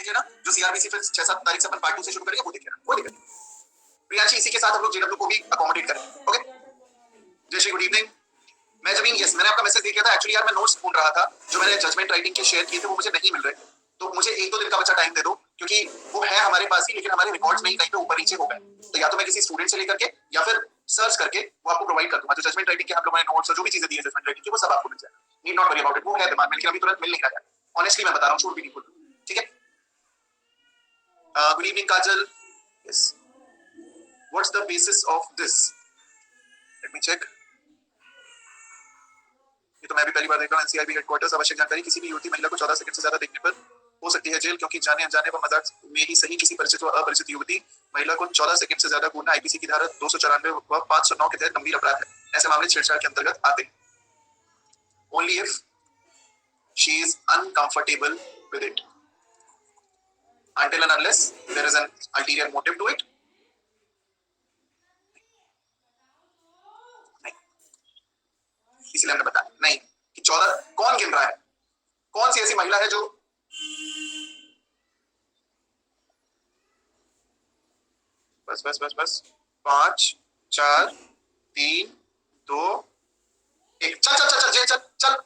देख लेना, जो सीआरबीसी फिर 6-7 तारीख से अपन पार्ट 2 से शुरू करेंगे वो देख लेना, कोई दिक्कत नहीं। प्रियांशी, इसी के साथ हम लोग जेडब्ल्यू को भी अकोमोडेट करें। ओके, जय श्री गुड इवनिंग। मैं जब यस मैंने आपका मैसेज देख लिया था एक्चुअली यार, मैं नोट्स ढूंढ रहा था जो मैंने जजमेंट राइटिंग के शेयर किए थे, वो मुझे नहीं मिल रहे, तो मुझे 1-2 दिन का बच्चा टाइम दे दो, क्योंकि वो है हमारे पास ही लेकिन हमारे रिकॉर्ड्स में ही कहीं पे ऊपर नीचे हो गए, तो या तो मैं किसी स्टूडेंट से लेकर के या फिर सर्च करके वो आपको प्रोवाइड कर दूंगा। जो जजमेंट राइटिंग के हम लोगों ने नोट्स और जो भी चीजें दी है जजमेंट राइटिंग की, वो सब आपको मिल जाएगा, need not worry about it. वो है दिमाग में लेकिन अभी तुरंत मिल नहीं रहा है, ऑनेस्टली मैं बता रहा हूँ, झूठ भी नहीं बोल रहा, ठीक है। Good evening Kajal, yes, what's the basis of this, let me check. ये तो मैं भी पहली बार देख रहा हूँ। एनसीआरबी हेडक्वार्टर्स, आवश्यक जानकारी, किसी भी युवती महिला को 14 सेकंड से ज्यादा देखने पर हो सकती है जेल, क्योंकि जाने अनजाने व मजाक में ही सही किसी परिचित व अपरिचित युवती महिला को 14 सेकंड से ज्यादा घूरना आईपीसी की धारा 294 व 509 के तहत गंभीर अपराध है। ऐसे मामले छेड़छाड़ के अंतर्गत आते हैं। Only if she is uncomfortable with it, until and unless there is an ulterior motive to it. इसलिए हमने बताया नहीं कि 14 कौन गिन रहा है, कौन सी ऐसी महिला है जो बस बस बस बस 5 4 3 2 1 चल चल चल चल चल चल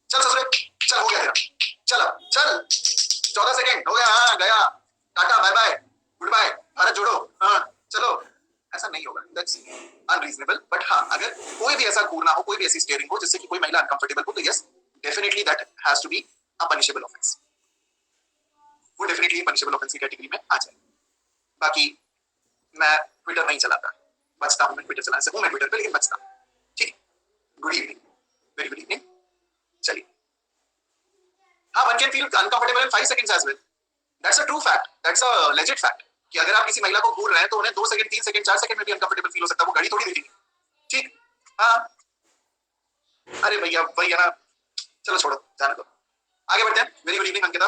चल ससुरे चल, हो गया तेरा, चल अब चल, 14 सेकंड हो गया, हाँ गया, tata bye bye good bye, Bharat Jodo, हाँ चलो। ऐसा नहीं होगा, दैट्स अनरीजनेबल। बट हाँ, अगर कोई भी ऐसा घूरना हो, कोई भी ऐसी स्टेयरिंग हो जिससे कि कोई महिला अनकंफर्टेबल हो, तो yes definitely that has to be a punishable offence, वो डेफिनेटली पनिशेबल ऑफेंस की कैटेगरी में आ जाए। बाकी मैं ट्विटर नहीं चलाता, बचता हूँ, मैं ट्विटर चलाने से हूँ मैं ट्विटर पे, लेकिन बचता हूँ, ठीक। Good evening, very good evening. चलिए, हाँ, one can feel uncomfortable in 5 seconds as well, that's a true fact, that's a legit fact कि अगर आप किसी महिला को घूर रहे हैं तो उन्हें 2 सेकंड 3 सेकंड 4 सेकंड में भी अनकंफर्टेबल फील हो सकता है, वो घड़ी थोड़ी देखेंगे, ठीक। हाँ, अरे भैया वही है ना, चलो छोड़ो, जाने दो, आगे बढ़ते हैं। Very good evening Ankita.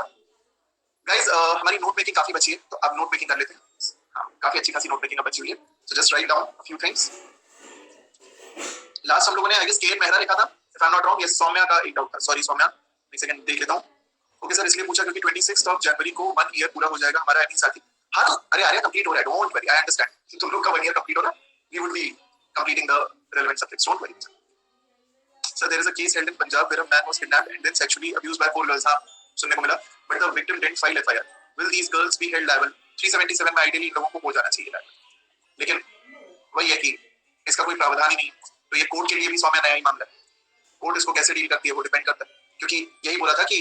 Guys हमारी नोट मेकिंग काफी बची है, तो अब नोट मेकिंग कर लेते हैं। हाँ, काफी अच्छी खासी नोट मेकिंग बची हुई है, so just write down a few things. Last हम लोगों ने आई गेस केएन मेहरा लिखा था, if I am not wrong, yes Saumya का एक डाउट था, सॉरी सौम्या, एक सेकंड देख लेता हूँ। ओके सर, इसलिए पूछा क्योंकि 26 जनवरी को 1 ईयर पूरा हो जाएगा हमारा एडमिन साथी। हाँ तो अरे आर्या कंप्लीट हो रहा है, डोंट वरी, आई अंडरस्टैंड, तुम लोग का 1 ईयर कंप्लीट हो रहा है, we would be completing the relevant subjects, don't worry. Sir there is a case held in Punjab where a man was kidnapped and then sexually abused by 4 girls, हाँ सुनने को मिला, but the victim didn't file FIR, will these girls be held liable? 377 में ideally इन लोगों को हो जाना चाहिए लायबल, लेकिन वही है कि इसका कोई प्रावधान ही नहीं, तो ये कोर्ट के लिए भी सौम्या नया ही मामला है, कोर्ट इसको कैसे डील करती है वो डिपेंड करता है, क्योंकि यही बोला था कि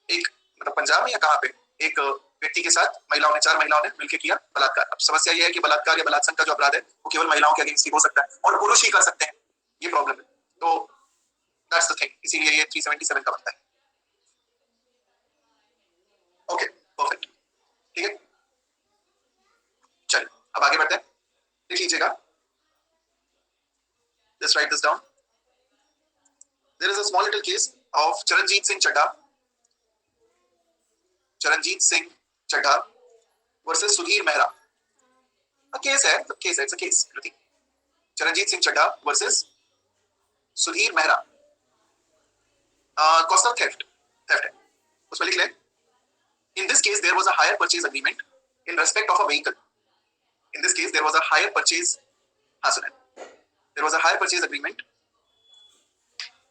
एक मतलब पंजाब में या कहाँ पे एक व्यक्ति के साथ महिलाओं ने 4 महिलाओं ने मिलकर किया बलात्कार। अब समस्या यह है कि बलात्कार या बलात्संग का जो अपराध है वो केवल महिलाओं के अगेंस्ट ही हो सकता है और पुरुष ही कर सकते हैं, ये प्रॉब्लम है, तो दैट्स द थिंग, इसीलिए ये 377 का बनता है। ओके परफेक्ट, ठीक है, चलिए अब आगे बढ़ते हैं, लिख लीजिएगा, just write this down. There is a small little case of Charanjit Singh Chadha versus Sudhir Mehra. A case है, it's a case, Kriti. Charanjit Singh Chadha versus Sudhir Mehra. Cost of theft है, उसमें लिख ले. In this case, there was a hire purchase agreement in respect of a vehicle. In this case, there was a hire purchase. हाँ सुने. There was a hire purchase agreement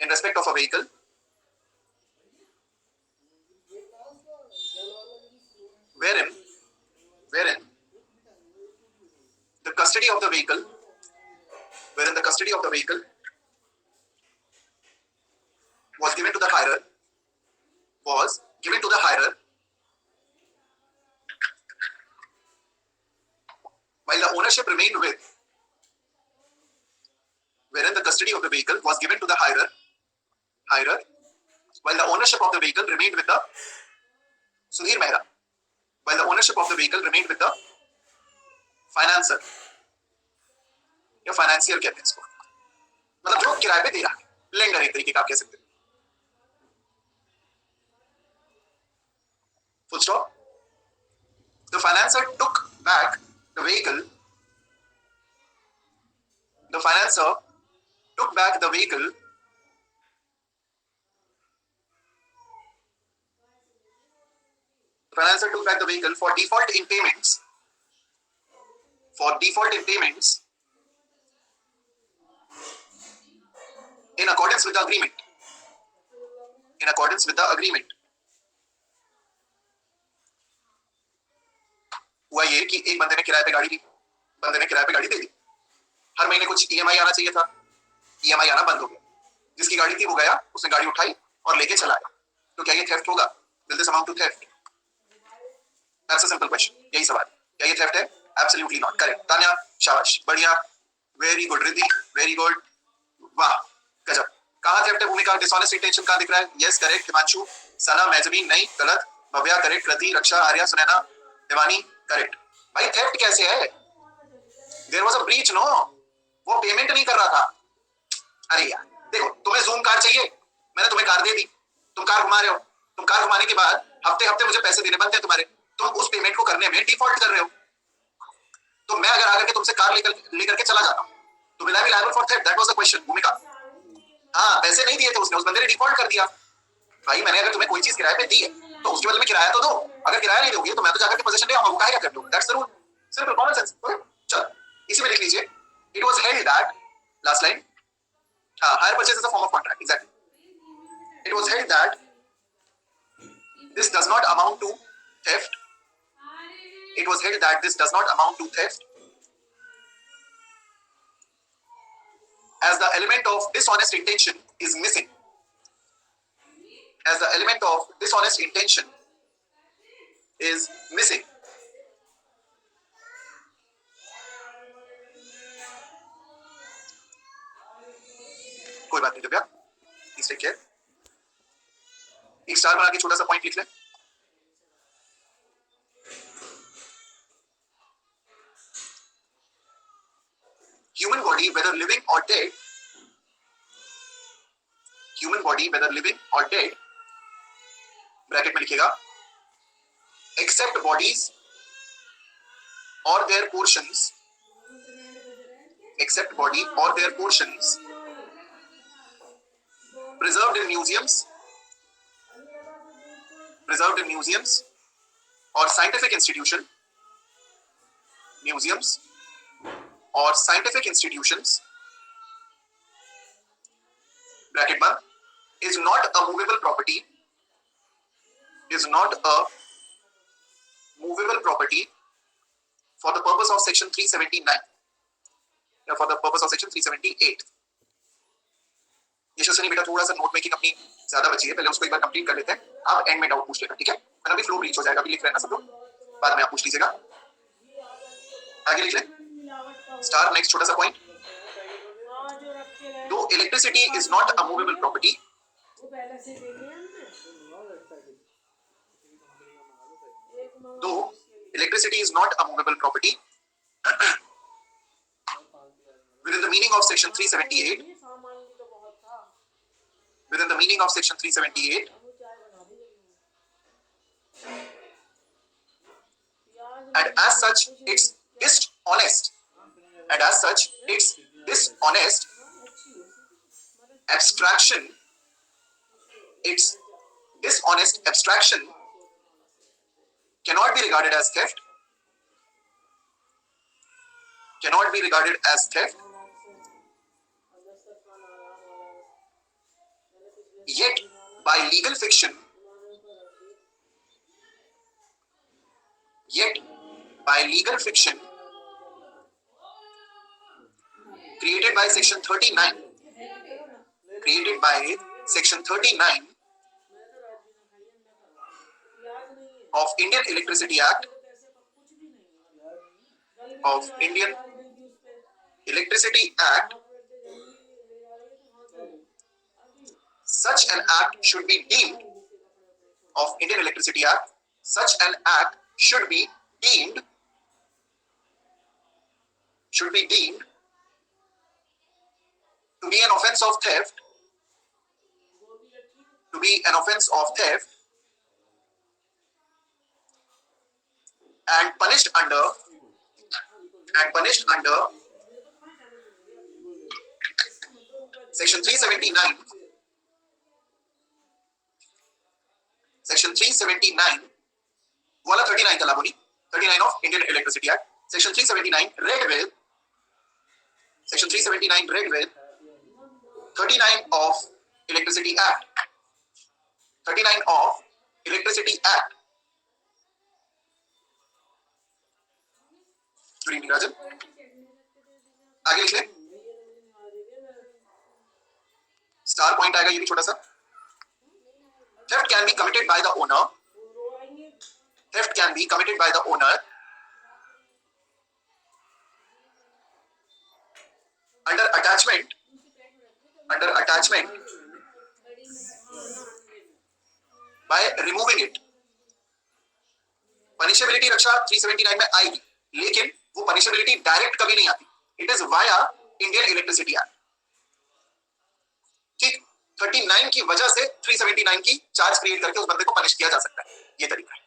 in respect of a vehicle wherein the custody of the vehicle was given to the hirer while the ownership remained with wherein the custody of the vehicle was given to the hirer while the ownership of the vehicle remained with the Sudhir Mehra, while the ownership of the vehicle remained with the financer या financier कहते हैं इसको, मतलब जो किराए पे दे रहा है, लेंडर एक तरीके का आप कह सकते हैं, full stop. The financier took back the vehicle. The financier took back the vehicle Financier took back the vehicle for default in payments. For default in payments in accordance with the agreement. In accordance with the agreement. हुआ ये कि एक बंदे ने किराए पे गाड़ी ली, बंदे ने किराए पे गाड़ी दे दी, हर महीने कुछ ईएमआई आना चाहिए था, ईएमआई आना बंद हो गया, जिसकी गाड़ी थी वो गया, उसने गाड़ी उठाई और लेके चला गया, तो क्या ये थेफ्ट होगा? Will this amount to theft? That's a simple question. यही सवाल, क्या ये थेफ्ट है? Absolutely not. Correct. तान्या, शाबाश, बढ़िया, very good Riddhi, very good, वाह, गजब। कहाँ थेफ्ट है? भूमिका, डिसऑनेस्ट इंटेंशन कहाँ दिख रहा है? यस करेक्ट, हिमांशु, सना, मैजबीन नहीं, गलत, भव्या करेक्ट, कृति, रक्षा, आर्या, सुनैना, दिवानी करेक्ट। भाई थेफ्ट कैसे है? There was a breach, no, वो पेमेंट नहीं कर रहा था। अरे यार देखो, तुम्हें जूम कार चाहिए, मैंने तुम्हें कार दे दी, तुम कार घुमा रहे हो, तुम कार घुमाने के बाद हफ्ते हफ्ते मुझे पैसे देने बनते हैं तुम्हारे, तुम उस पेमेंट को करने में डिफॉल्ट कर रहे हो। तो मैं अगर आकर के तुमसे कार लेकर के चला जाता हूँ तो will I B liable for theft? That was the question भूमिका। हाँ, पैसे नहीं दिए थे उसने, उस बंदे ने डिफॉल्ट कर दिया। भाई मैंने अगर तुम्हें कोई चीज किराए पे दी है तो उसके बदले में किराया तो दो, अगर किराया नहीं दोगे तो मैं तो जाकर के पोजीशन ले आऊंगा, वो काहे क्या कर दूंगा? That's the rule, simple common sense. चलो इसी में लिख लीजिए, it was held that, last line, hire purchase is a form of contract, exactly, it was held that this does not amount to theft. It was held that this does not amount to theft as the element of dishonest intention is missing. As the element of dishonest intention is missing. कोई बात नहीं Divya, please take care. एक star बना के छोटा सा point लिख लें। Human body, whether living or dead, human body, whether living or dead, bracket में लिखिएगा, except bodies or their portions, except body or their portions, preserved in museums or scientific institution, museums or scientific institutions, bracket बंद, is not a movable property, is not a movable property for the purpose of section 379 या for the purpose of section 378। यशस्विनी बेटा थोड़ा सा note making अपनी ज्यादा बची है, पहले उसको एक बार कंप्लीट कर लेते हैं, आप एंड में डाउट पूछ लेना, ठीक है? मैंने अभी फ्लो रीच हो जाएगा, अभी लिख लेना सब लोग, बाद में आप पूछ लीजिएगा। आगे लिख लें स्टार, नेक्स्ट छोटा सा पॉइंट, दो electricity is not a movable property, दो electricity is not a movable property within the meaning of section 378, within the meaning of section 378, and as such it's dishonest, and as such its dishonest abstraction, its dishonest abstraction cannot be regarded as theft, cannot be regarded as theft, yet by legal fiction, yet by legal fiction created by section 39, created by section 39 of Indian Electricity Act, of Indian Electricity Act, such an act should be deemed, of Indian Electricity Act, such an act should be deemed, should be deemed to be an offense of theft, to be an offense of theft, and punished under section 379, section 379 वो वाला 39 था लागू नहीं, 39 of Indian electricity act, section 379 read with, section 379 read with 39 of electricity act, 39 of electricity act. Good evening Rajan, आगे लिख ले, star point आएगा ये भी छोटा सा। Theft can be committed by the owner. Theft can be committed by the owner under attachment by removing it. पनिशेबिलिटी रक्षा 379 में आएगी, लेकिन वो पनिशेबिलिटी डायरेक्ट कभी नहीं आती, it is via Indian electricity act. ठीक, 39 की वजह से 379 की चार्ज क्रिएट करके उस बंदे को पनिश किया जा सकता है, ये तरीका है।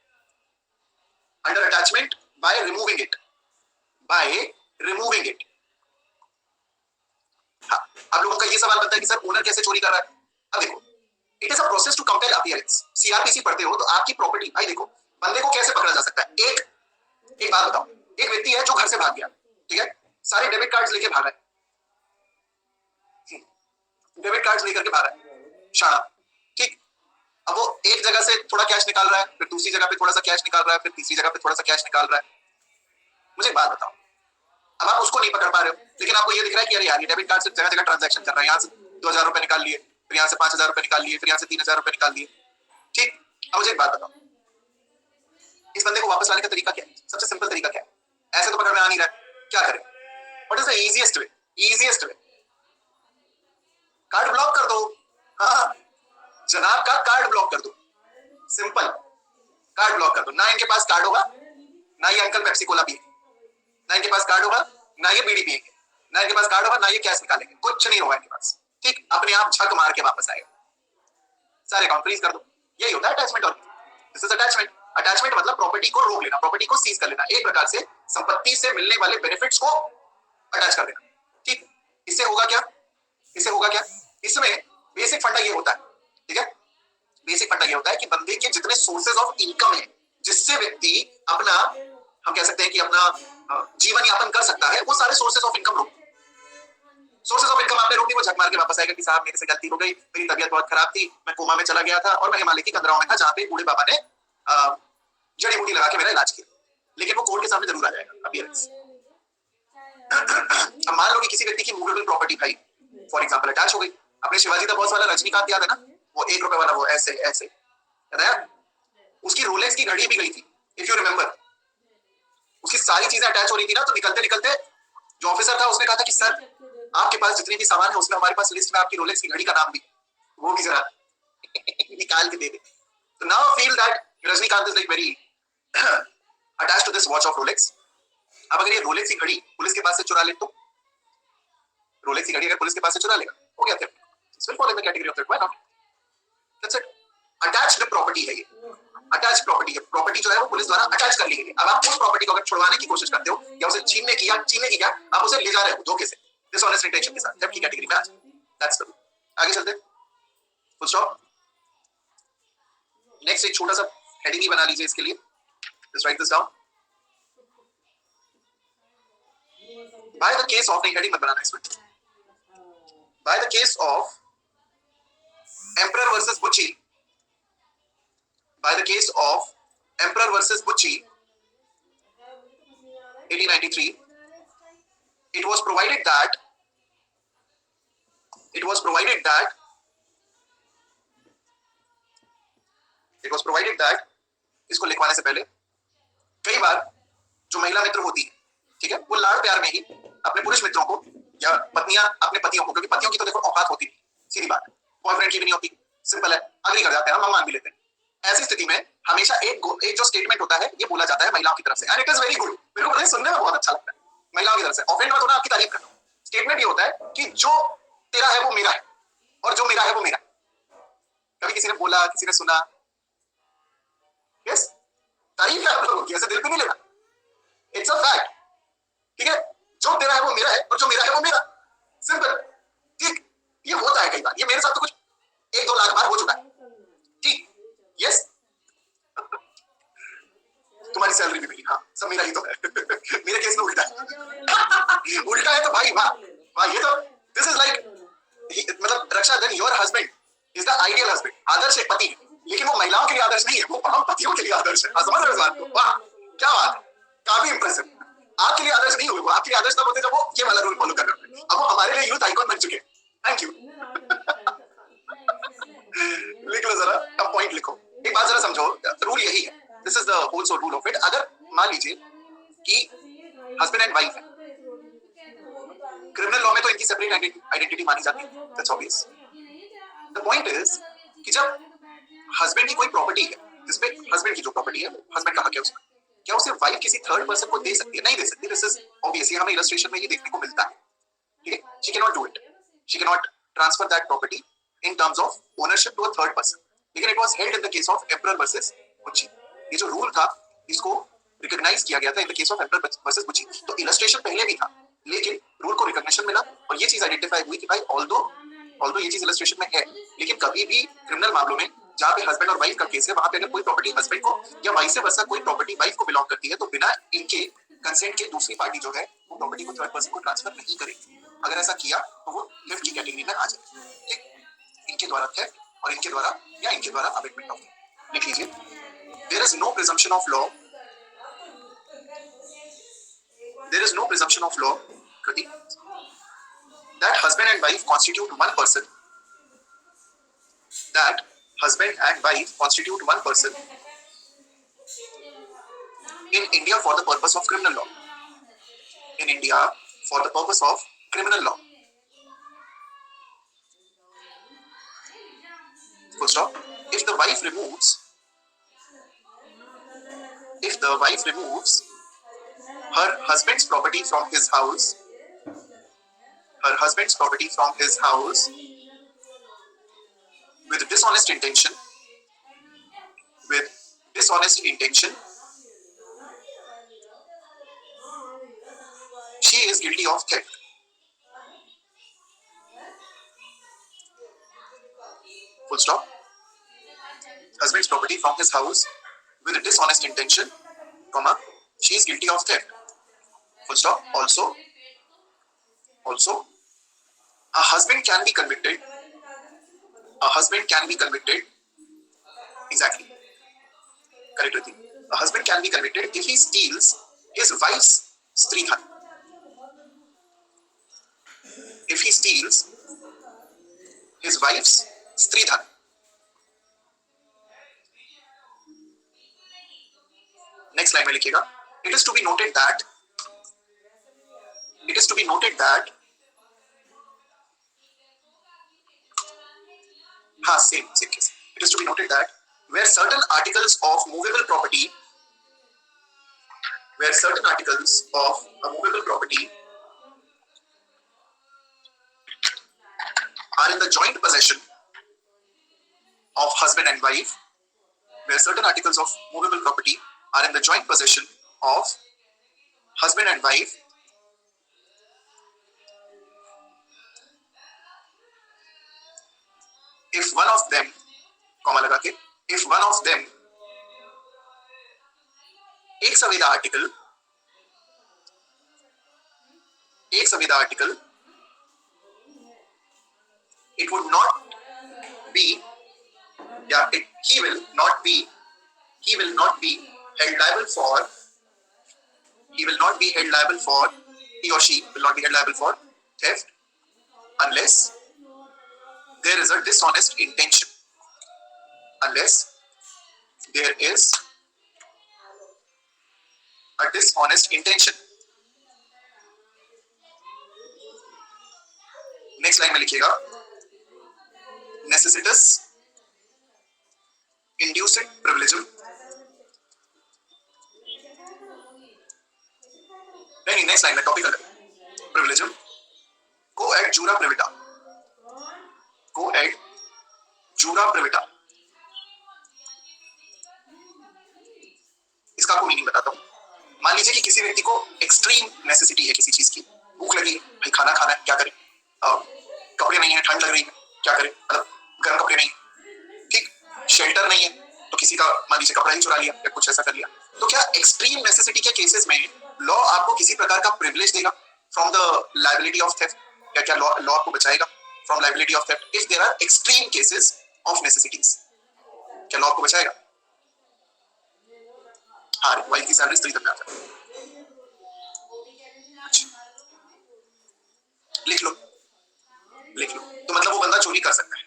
Under attachment by removing it, by removing it. हाँ, आप लोगों का ये सवाल बनता है कि सर ओनर कैसे चोरी कर रहा है? अब देखो, it is a process to compel appearance. CrPC पढ़ते हो तो आपकी प्रॉपर्टी, भाई देखो बंदे को कैसे पकड़ा जा सकता है। एक बात बताओ, एक व्यक्ति है जो घर से भाग गया, ठीक है, सारे डेबिट कार्ड्स लेके भागा है, डेबिट कार्ड्स लेकर के भागा है शाना, ठीक। अब वो एक जगह से थोड़ा कैश निकाल रहा है, फिर दूसरी जगह पे थोड़ा सा कैश निकाल रहा है, फिर तीसरी जगह पे थोड़ा सा कैश निकाल रहा है। मुझे एक बात बताओ, अब आप उसको नहीं पकड़ पा रहे हो, लेकिन आपको ये दिख रहा है कि अरे यार ये डेबिट कार्ड से जगह जगह ट्रांजैक्शन कर रहा है, यहाँ से 2000 रुपए निकाल लिए, फिर यहाँ से 5000 रुपए निकाल लिए, फिर यहाँ से 3000 रुपए निकाल लिए, ठीक। अब मुझे एक बात बताओ, इस बंदे को वापस लाने का तरीका क्या है? सबसे सिंपल तरीका क्या है? ऐसे तो पकड़ में आ नहीं रहा है, क्या करें? What is the easiest way? Easiest way, card block कर दो। हाँ जनाब का कार्ड ब्लॉक कर दो, सिंपल, कार्ड ब्लॉक कर दो। ना इनके पास कार्ड होगा, ना ये अंकल पेप्सी कोला पिएंगे, ना इनके पास कार्ड होगा, ना ये बीड़ी पिएंगे, ना इनके पास कार्ड होगा, ना ये कैश निकालेंगे, कुछ नहीं होगा इनके पास, ठीक। अपने आप झक मार के वापस आएगा, सारे अकाउंट फ्रीज कर दो। यही होता है अटैचमेंट। और दिस इज अटैचमेंट। अटैचमेंट मतलब प्रॉपर्टी को रोक लेना, प्रॉपर्टी को सीज कर लेना, एक प्रकार से संपत्ति से मिलने वाले बेनिफिट्स को अटैच कर देना, ठीक। इससे होगा क्या? इससे होगा क्या? इसमें बेसिक फंडा ये होता है, ठीक है, बेसिक फंडा ये होता है कि बंदे के जितने सोर्सेज ऑफ इनकम है जिससे व्यक्ति अपना, हम कह सकते हैं कि अपना जीवन यापन कर सकता है, वो सारे सोर्सेज ऑफ इनकम रोक, सोर्सेज ऑफ इनकम आपने रोक दी, वो झक मार के वापस आएगा कि साहब मेरे से गलती हो गई, मेरी तबीयत बहुत खराब थी, मैं कोमा में चला गया था और मैं हिमालय की कंदराओं में था जहां पे बूढ़े बाबा ने जड़ी बूटी लगा के मेरा इलाज किया, लेकिन वो कोर्ट के सामने जरूर आ जाएगा अपीयरेंस। अब मान लो कि किसी व्यक्ति की मूवेबल प्रॉपर्टी भाई फॉर एग्जांपल अटैच हो गई, अपने शिवाजी द बॉस वाला रजनीकांत याद है ना, वो 1 रुपए वाला, वो ऐसे ऐसे याद है, उसकी रोलेक्स की घड़ी भी गई थी, इफ यू रिमेंबर। उसकी सारी चीजें अटैच हो रही थी ना, तो निकलते निकलते जो ऑफिसर था उसने कहा था कि सर आपके पास जितनी भी सामान है उसमें हमारे पास लिस्ट में आपकी रोलेक्स की घड़ी का नाम भी, वो भी जरा निकाल के दे दे। तो now feel that Rajinikanth is like very attached to this watch of Rolex. अब अगर ये रोलेक्स की घड़ी पुलिस के पास से चुरा ले, तो रोलेक्स की घड़ी अगर पुलिस के पास से चुरा लेगा, हो गया theft, it's will fall in the category of theft, why not? That's it. Attached property है ये, अटैच प्रॉपर्टी है, प्रॉपर्टी जो है वो पुलिस द्वारा अटैच कर ली गई है। अब आप उस प्रॉपर्टी को अगर छुड़वाने की कोशिश करते हो या उसे छीनने की क्या आप उसे ले जा रहे हो धोखे से, डिसऑनेस्ट इंटेंशन के साथ, थेफ्ट की कैटेगरी में आ जाए। दैट्स द, आगे चलते, फुल स्टॉप। नेक्स्ट एक छोटा सा हेडिंग ही बना लीजिए इसके लिए, just write this down. By the case of, नहीं हेडिंग मत बनाना इसमें, by the case of emperor versus बुच्ची, by the case of Emperor versus Bucci 1893, it was provided that इसको लिखवाने से पहले कई बार जो महिला मित्र होती है, ठीक है, वो लाड़ प्यार में ही अपने पुरुष मित्रों को या पत्नियां अपने पतियों को, क्योंकि पतियों की तो देखो औकात होती नहीं, सीधी बात है, बॉयफ्रेंड की भी नहीं होती, सिंपल है, अग्री कर जाते हैं, हम मान भी लेते हैं। ऐसी स्थिति में हमेशा एक जो स्टेटमेंट होता है ये बोला जाता है महिलाओं की तरफ से, and it is very good, मेरे को सुनने में बहुत अच्छा लगता है, महिलाओं की तरफ से। ऑफेंड मत होना, आपकी तारीफ करना। स्टेटमेंट ये होता है कि जो तेरा है वो मेरा है और जो मेरा है वो मेरा। कभी किसी ने बोला, किसी ने सुना, यस, तारीफ है आप लोगों की, ऐसे दिल पे नहीं लेना, इट्स अ फैक्ट, ठीक है, जो तेरा है वो मेरा है और जो मेरा है वो मेरा, सिंपल, ठीक। ये होता है कई बार, ये मेरे साथ तो कुछ 1-2 लाख बार हो चुका है, ठीक, यस। सैलरी भी मिली। हाँ, सब मेरा ही तो है। मेरे केस में उल्टा है। उल्टा है तो भाई वाह वाह, ये तो दिस इज लाइक, मतलब Raksha, then your husband is the ideal husband, आदर्श एक पति है, लेकिन वो महिलाओं के लिए आदर्श नहीं है, वो हम पतियों के लिए आदर्श है। समझ रहे हो बात को? वाह क्या बात है, काफी इंप्रेसिव। आपके लिए आदर्श नहीं हुए, वो आपके लिए आदर्श तब होते जब वो ये वाला रूल फॉलो कर रहे होते। अब वो हमारे लिए यूथ आइकॉन बन चुके हैं। Thank you. लिख लो जरा, अब पॉइंट लिखो। एक बात जरा समझो, रूल यही है, this is the whole rule of it. अगर मान लीजिए कि हस्बैंड एंड वाइफ है, क्रिमिनल लॉ में तो इनकी सेपरेट आइडेंटिटी मानी जाती है, that's obvious. The point is कि जब हस्बैंड की कोई प्रॉपर्टी है, जिसपे हस्बैंड की जो प्रॉपर्टी है, हस्बैंड का हक है उसका, क्या उसे वाइफ किसी थर्ड पर्सन को दे सकती है? नहीं दे सकती। दिस इज ऑब्वियस, हमें इलस्ट्रेशन में ये देखने को मिलता है। ठीक है, she can not do it, she can not transfer that property in terms of ownership to a third person. लेकिन it was held in the case of emperor versus Butchi. ये जो रूल था इसको रिकॉग्नाइज किया गया था इन the case of emperor versus बुच्ची। तो इलस्ट्रेशन पहले भी था, लेकिन रूल को रिकॉग्निशन मिला और ये चीज आइडेंटिफाई हुई कि भाई ऑल्दो ये चीज इलस्ट्रेशन में है, लेकिन कभी भी क्रिमिनल मामलों में जहाँ पे हस्बैंड और वाइफ का केस है, वहां पे अगर कोई प्रॉपर्टी हस्बैंड को या वाइस वर्सा कोई प्रॉपर्टी वाइफ को बिलोंग करती है, तो बिना इनके कंसेंट के दूसरी पार्टी जो है वो प्रॉपर्टी को थर्ड पर्सन को ट्रांसफर नहीं करेगी। अगर ऐसा किया तो वो लिफ्ट की कैटेगरी में आ जाए। ठीक, इनके द्वारा थेफ्ट और इनके द्वारा या इनके द्वारा अबेटमेंट ऑफ। लिख लीजिए, there is no presumption of law, there is no presumption of law Kriti that husband and wife constitute one person, that husband and wife constitute one person in India for the purpose of criminal law. In India for the purpose of criminal law. Full stop. If the wife removes her husband's property from his house, with dishonest intention, she is guilty of theft. Full stop. Husband's property from his house with dishonest intention, comma, she is guilty of theft. Full stop. Also, a husband can be convicted. Exactly. Correct, Ritik. A husband can be convicted if he steals his wife's stridhan. If he steals his wife's stridhan. Next line में लिखिएगा, it is to be noted that same case. It is to be noted that where certain articles of movable property are in the joint possession of husband and wife, if one of them, comma लगा के, if one of them, एक संविदा article, it would not be, he will not be held liable for, he or she will not be held liable for theft unless there is a dishonest intention. Next line में लिखिएगा, necessitous induced privilegium. नहीं, next line में topic अलग, privilegium coed jura privita. इसका आपको meaning बताता हूँ। मान लीजिए कि किसी व्यक्ति को एक्सट्रीम नेसेसिटी है किसी चीज की, भूख लगी, भाई खाना खाना है, क्या करें, कपड़े नहीं है, ठंड लग रही है, क्या करें, मतलब गर्म कपड़े नहीं, ठीक, शेल्टर नहीं है, तो किसी का मान लीजिए कपड़ा ही चुरा लिया या कुछ ऐसा कर लिया, तो क्या एक्सट्रीम नेसेसिटी के केसेस में लॉ आपको किसी प्रकार का प्रिविलेज देगा from the liability of theft? क्या लॉ आपको बचाएगा from liability of theft if there are extreme cases of necessities? क्या लॉ आपको बचाएगा? हाँ, वाइफ की सैलरी स्त्री तक में आ जाए। लिख लो लिख लो। तो मतलब वो बंदा चोरी कर सकता है,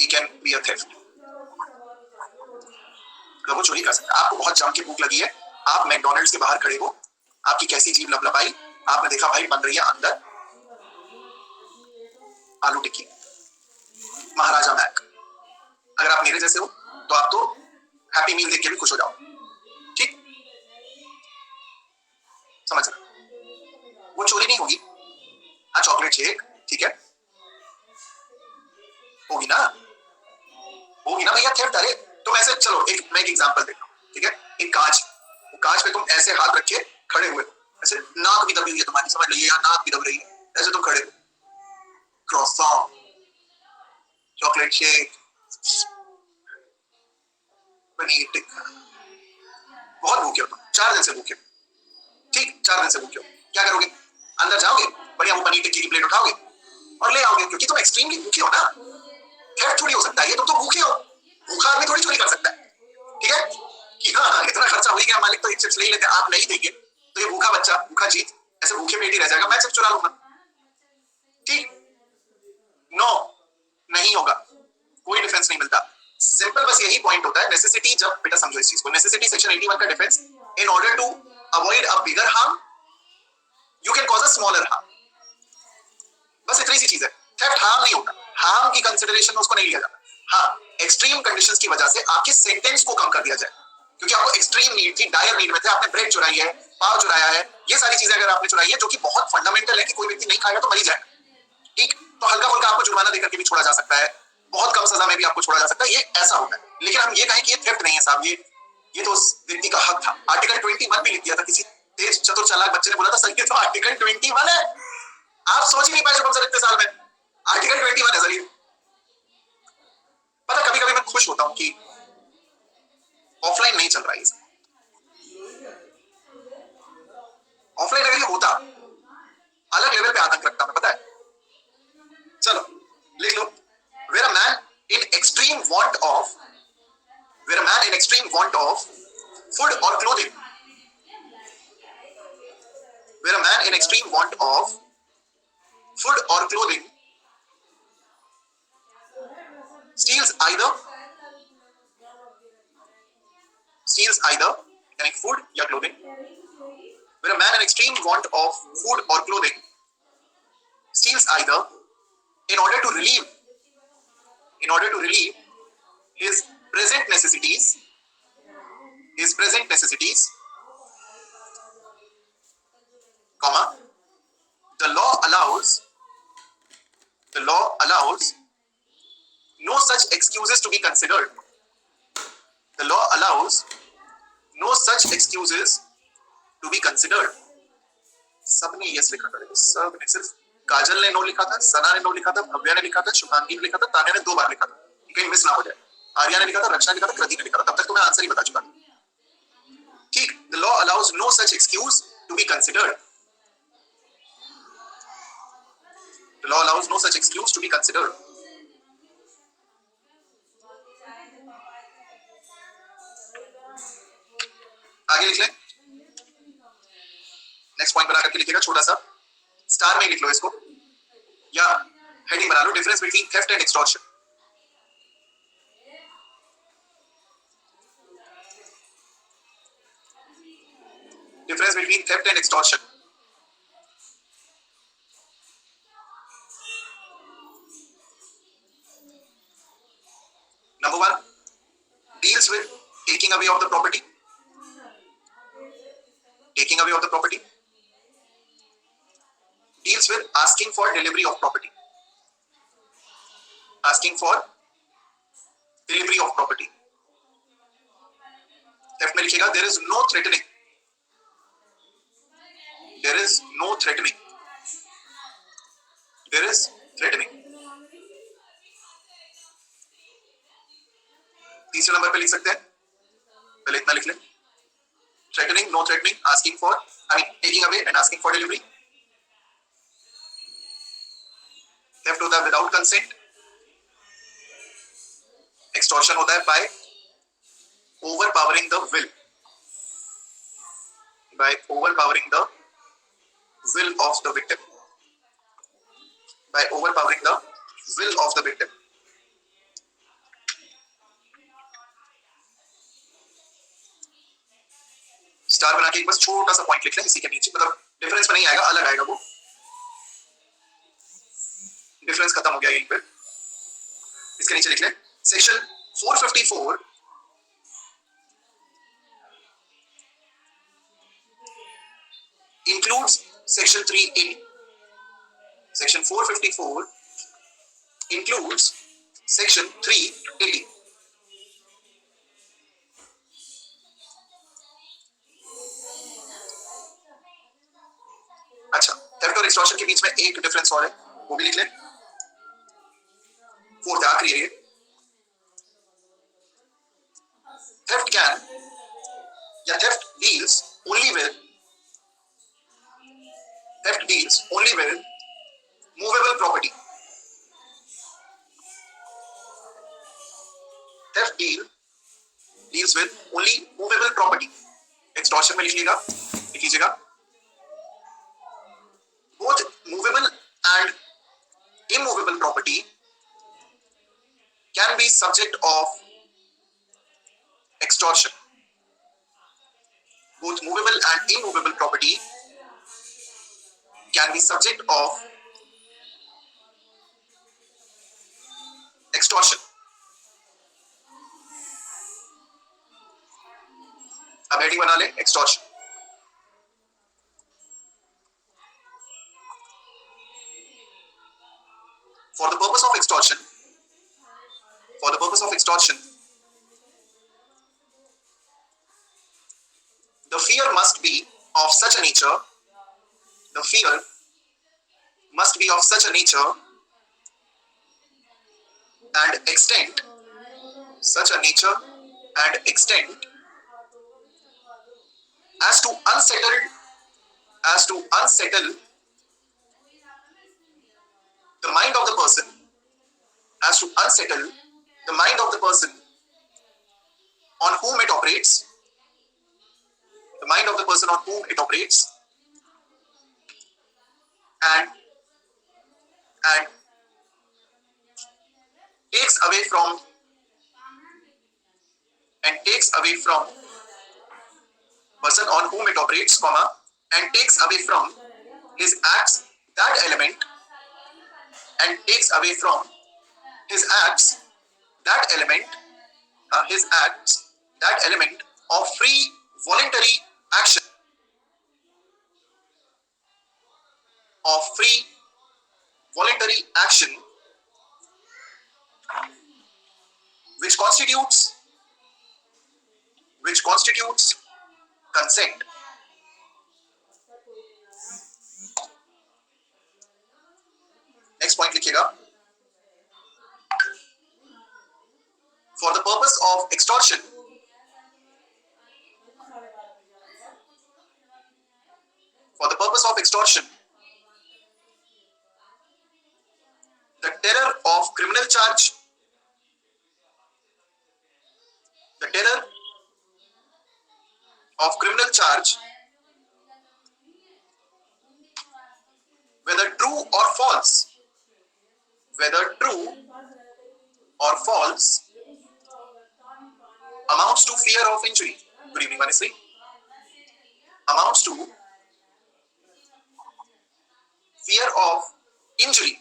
he can be a theft, वो चोरी कर सकता है। आपको बहुत जम के भूख लगी है, आप मैकडॉनल्ड्स के बाहर खड़े हो, आपकी कैसी जीभ लपलपाई, आपने देखा भाई बन रही है अंदर आलू टिक्की महाराजा मैक। अगर आप मेरे जैसे हो तो आप तो हैप्पी मील देख के भी खुश हो जाओ, ठीक? समझ रहे? वो चोरी नहीं होगी। हाँ, चॉकलेट शेक ठीक है, होगी ना भैया थेफ्ट। अरे तुम ऐसे चलो, मैं एक एग्जांपल देता हूँ, ठीक है? एक कांच पे तुम ऐसे हाथ रख के खड़े हुए, ऐसे नाक भी दबी हुई है तुम्हारी, समझ लो ये नाक भी दब रही है, ऐसे तुम खड़े हो, क्रॉसॉन, चॉकलेट शेक, पनीर टिक्का, बहुत भूखे हो तुम, 4 दिन से भूखे, ठीक? 4 दिन से भूखे हो, क्या करोगे? अंदर जाओगे, बढ़िया वो पनीर टिक्की की प्लेट उठाओगे और ले आओगे, क्योंकि तुम एक्सट्रीमली भूखे हो ना। थेफ्ट थोड़ी हो सकता है ये, तुम तो भूखे हो, भूखा आदमी थोड़ी चोरी कर सकता है, ठीक है? कि हाँ इतना खर्चा हो गया, मालिक तो एक चिप्स ले लेते, आप नहीं देंगे तो ये भूखा बच्चा, भूखा जीत ऐसे भूखे पेट ही रह जाएगा, मैं चिप्स चुरा लूंगा, ठीक? नो, नहीं होगा, कोई डिफेंस नहीं मिलता। सिंपल बस यही पॉइंट होता है, नेसेसिटी। जब बेटा समझो इस चीज को, नेसेसिटी सेक्शन 81 का defence, in order to avoid a bigger harm you can cause a smaller harm, बस इतनी सी चीज है। थेफ्ट हार्म नहीं होता, हार्म की कंसिडरेशन में उसको नहीं लिया जाता। हाँ, एक्सट्रीम कंडीशंस की वजह से आपके सेंटेंस को कम कर दिया जाए, क्योंकि आपको एक्सट्रीम नीड थी, डायर नीड में थे, आपने ब्रेड चुराई है, पाव चुराया है, ये सारी चीजें अगर आपने चुराई है जो कि बहुत फंडामेंटल है कि कोई व्यक्ति नहीं खाएगा तो मरी जाएगा, ठीक? तो हल्का फुल्का आपको जुर्माना देकर के भी छोड़ा जा सकता है, बहुत कम सजा में भी आपको छोड़ा जा सकता है, ये ऐसा होता है। लेकिन हम ये कहें कि ये थेफ्ट नहीं है साहब, ये तो उस व्यक्ति का हक था। आर्टिकल 21 भी लिख दिया था, किसी तेज चतुर चालाक बच्चे ने बोला था सर ये तो आर्टिकल 21 है, आप सोच ही नहीं पाए जब इतने साल में आर्टिकल 21 है सर। पता कभी कभी मैं खुश होता हूं कि ऑफलाइन नहीं चल रहा है, ऑफलाइन अगर ये होता अलग लेवल पे आतंक लगता, मैं पता है। चलो लिख लो, where a man in extreme want of food or clothing, where a man in extreme want of food or clothing steals either यानी food या clothing, where a man in extreme want of food or clothing steals either in order to relieve his present necessities, comma, the law allows no such excuses to be considered. The law allows no such excuses to be considered. सबने yes लिखा था, सबने, सिर्फ काजल ने no लिखा था, सना ने no लिखा था, भव्या ने लिखा था, शुभांगी ने लिखा था, तान्या ने 2 बार लिखा था, कहीं मिस ना हो जाए। आर्या ने लिखा था, रक्षा ने लिखा था, कृति ने लिखा था, तब तक तो मैं आंसर ही बता चुका था, ठीक? The law allows no such excuse to be considered. The law allows no such excuse to be considered. आगे लिख लें, नेक्स्ट पॉइंट बना करके लिखेगा, छोटा सा स्टार में लिख लो इसको, या हेडिंग बना लो, difference between theft and extortion. Difference between theft and extortion. Number 1 deals with taking away of the property. Deals with asking for delivery of property. Theft में लिखेगा there is no threatening. There is threatening. तीसरे नंबर पे लिख सकते हैं, पहले इतना लिख लें, threatening, no threatening, asking for, I mean taking away and asking for delivery. Theft होता है विदाउट कंसेंट। एक्सटॉर्शन होता है by overpowering the will, by overpowering the will of the victim, by overpowering the will of the victim. Star बना के एक बस छोटा सा पॉइंट लिख लें इसी के नीचे, मतलब डिफरेंस में नहीं आएगा, अलग आएगा, वो डिफरेंस खत्म हो गया यहीं पे। इसके नीचे लिख लें section 454 includes section 380. Section 454 includes section 380. अच्छा, थेफ्ट और एक्सटॉर्शन के बीच में एक डिफरेंस और है, वो भी लिख लें। फोर्थ आखिरी है ये। थेफ्ट कैन या theft deals only with movable property. Theft deals with only movable property. Extortion में लिख लीजिएगा both movable and immovable property can be subject of extortion. Both movable and immovable property can be subject of extortion. अब heading बना ले extortion. For the purpose of extortion, the fear must be of such a nature. The fear must be of such a nature and extent, as to unsettle the mind of the person, on whom it operates, and takes away from person on whom it operates, comma, and takes away from his acts that element, of free voluntary action, which constitutes consent. Next point लिखिएगा, for the purpose of extortion, the terror of criminal charge, whether true or false, amounts to fear of injury. Good evening, Manisri. Amounts to fear of injury.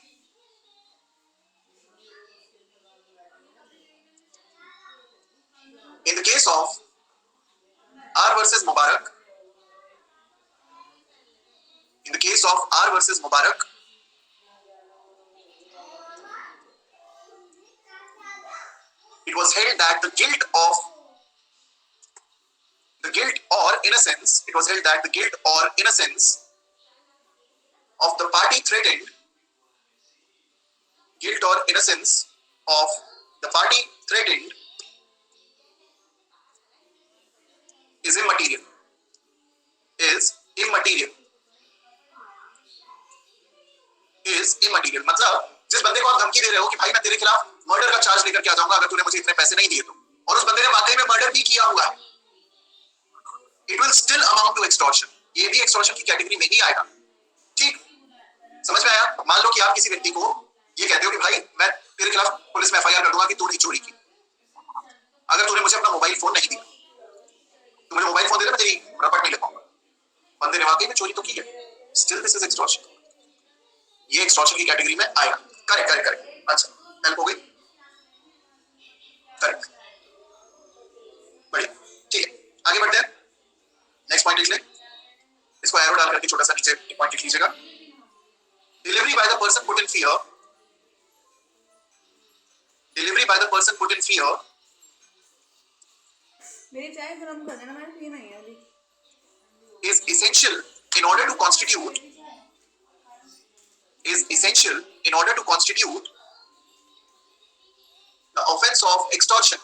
In the case of R versus Mubarak, it was held that the guilt or innocence of the party threatened, is immaterial. Is immaterial. Is immaterial. मतलब जिस बंदे को आप धमकी दे रहे हो कि भाई मैं तेरे खिलाफ मर्डर का चार्ज लेकर के आ जाऊंगा अगर तूने मुझे इतने पैसे नहीं दिए तो, और उस बंदे ने वाकई में मर्डर भी किया हुआ है, it will still amount to extortion. ये भी एक्सटॉर्शन की कैटेगरी में ही आएगा. ठीक, समझ में आया? मान लो कि आप किसी व्यक्ति को ये कहते हो कि भाई मैं तेरे खिलाफ पुलिस में एफआईआर कर दूंगा कि तूने चोरी की अगर तूने मुझे अपना मोबाइल फोन नहीं दिया. तू मुझे मोबाइल फोन दे दे, मैं तेरी रपट नहीं ले पाऊंगा. बंदे ने वाकई में चोरी तो की है, स्टिल दिस इज एक्सटॉर्शन. ये एक्सटॉर्शन की कैटेगरी में आएगा. Correct correct correct. अच्छा, हेल्प हो गई. करेक्ट, बढ़िया. ठीक है, आगे बढ़ते हैं. नेक्स्ट पॉइंट लिख ले. इसको एरो डाल करके छोटा सा नीचे पॉइंट लिख लीजिएगा. Delivery by the person put in fear. Delivery by the person put in fear. मेरी चाय गरम कर देना, मैंने पी नहीं है अभी. Is essential in order to constitute. Is essential in order to constitute the offence of extortion.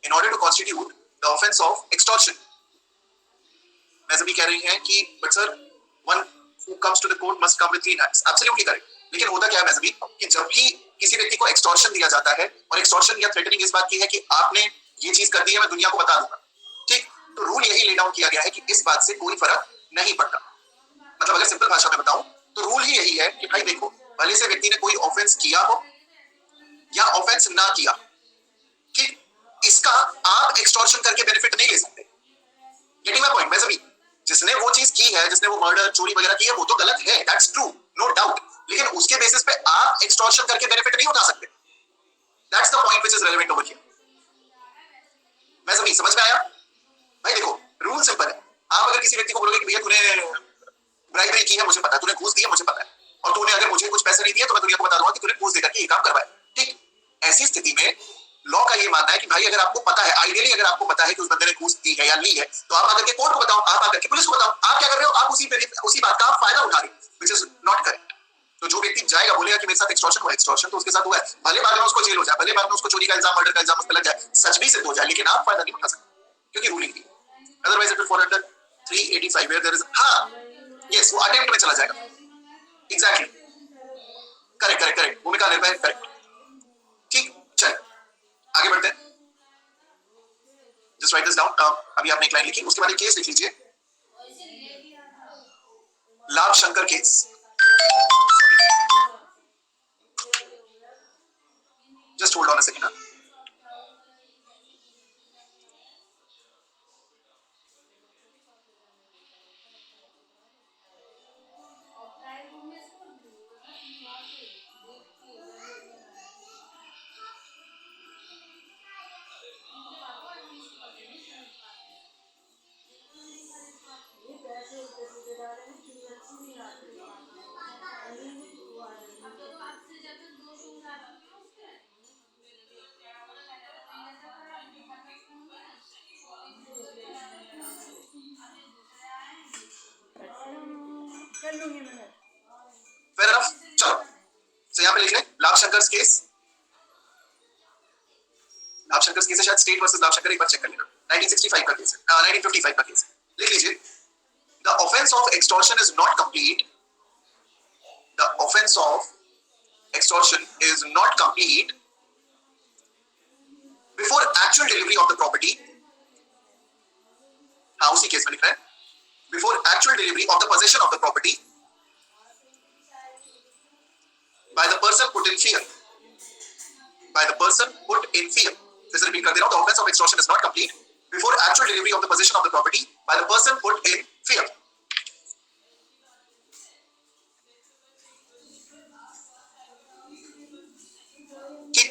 In order to constitute the offence of extortion. वैसे भी कह रही हैं कि but sir, one who comes to the court must come with clean hands. Absolutely correct. लेकिन होता क्या है वैसे भी कि जब भी किसी व्यक्ति को एक्सटॉर्शन दिया जाता है, और एक्सटॉर्शन या थ्रेटनिंग इस बात की है कि आपने ये चीज कर दी है, मैं दुनिया को बता दूंगा. ठीक, तो रूल यही ले डाउन किया गया है कि इस बात से कोई फर्क नहीं पड़ता. मतलब अगर सिंपल भाषा में बताऊं तो रूल ही यही है कि भाई देखो, भले से व्यक्ति ने कोई ऑफेंस किया हो या ऑफेंस ना किया, ठीक, इसका आप एक्सटॉर्शन करके बेनिफिट नहीं ले सकते. Getting my point? वैसे भी जिसने वो चीज की है, जिसने वो मर्डर चोरी वगैरह की है, वो तो गलत है, दैट्स ट्रू, नो डाउट. लेकिन उसके बेसिस पे आप एक्सटॉर्शन करके बेनिफिट नहीं उठा सकते. That's the point which is relevant over here. वैसे भी समझ में आया? भाई देखो, रूल सिंपल है. आप अगर किसी व्यक्ति को बोलोगे कि भैया तूने ब्राइबरी की है, मुझे पता है, तूने घूस दी है, मुझे पता है, और तूने अगर मुझे कुछ पैसे नहीं दिए तो मैं दुनिया को बता दूंगा कि तूने घूस देकर के ये काम करवाया. ठीक, ऐसी स्थिति में लॉ का ये मानना है कि भाई अगर आपको पता है, आइडियली अगर आपको पता है कि उस बंदे ने घूस दी है या ली है, तो आप आकर के कोर्ट को बताओ, आप आकर के पुलिस को बताओ. आप क्या कर रहे हो? आप उसी बात का फायदा उठा रहे हो, व्हिच इज नॉट करेक्ट. तो जो व्यक्ति जाएगा बोलेगा कि मेरे साथ एक्सटॉर्शन हुआ, एक्सटॉर्शन तो उसके साथ हुआ है, भले बाद में उसको जेल हो जाए, भले बाद में उसको चोरी का इल्जाम, मर्डर का इल्जाम उस पर लग जाए, सच भी सिद्ध हो जाए, लेकिन आप फायदा नहीं उठा सकते क्योंकि रूलिंग थी. Otherwise it will fall under 385 where there is, हां यस, वो अटेम्प्ट में चला जाएगा. Exactly, correct correct correct. Bhumika Nirbhay, correct. ठीक, चल आगे बढ़ते हैं. Just write this down. अभी आपने एक लाइन लिखी, उसके बाद एक केस लिख लीजिए. लाभ Shankar case. Just hold on a second. कर लूंगी मैं. Fair enough. चलो, तो यहाँ पे लिख लें लाभ शंकर केस. लाभ शंकर केस है शायद स्टेट वर्सेस लाभ शंकर, एक बार चेक कर लेना. 1965 का केस है, 1955 का केस है. लिख लीजिए. The offense of extortion is not complete. The offense of extortion is not complete before actual delivery of the property. हाँ, उसी केस में लिख रहे हैं. Before actual delivery of the possession of the property by the person put in fear. By the person put in fear. फिर से repeat कर दे रहा हूं. The offense of extortion is not complete before actual delivery of the possession of the property by the person put in fear. ठीक,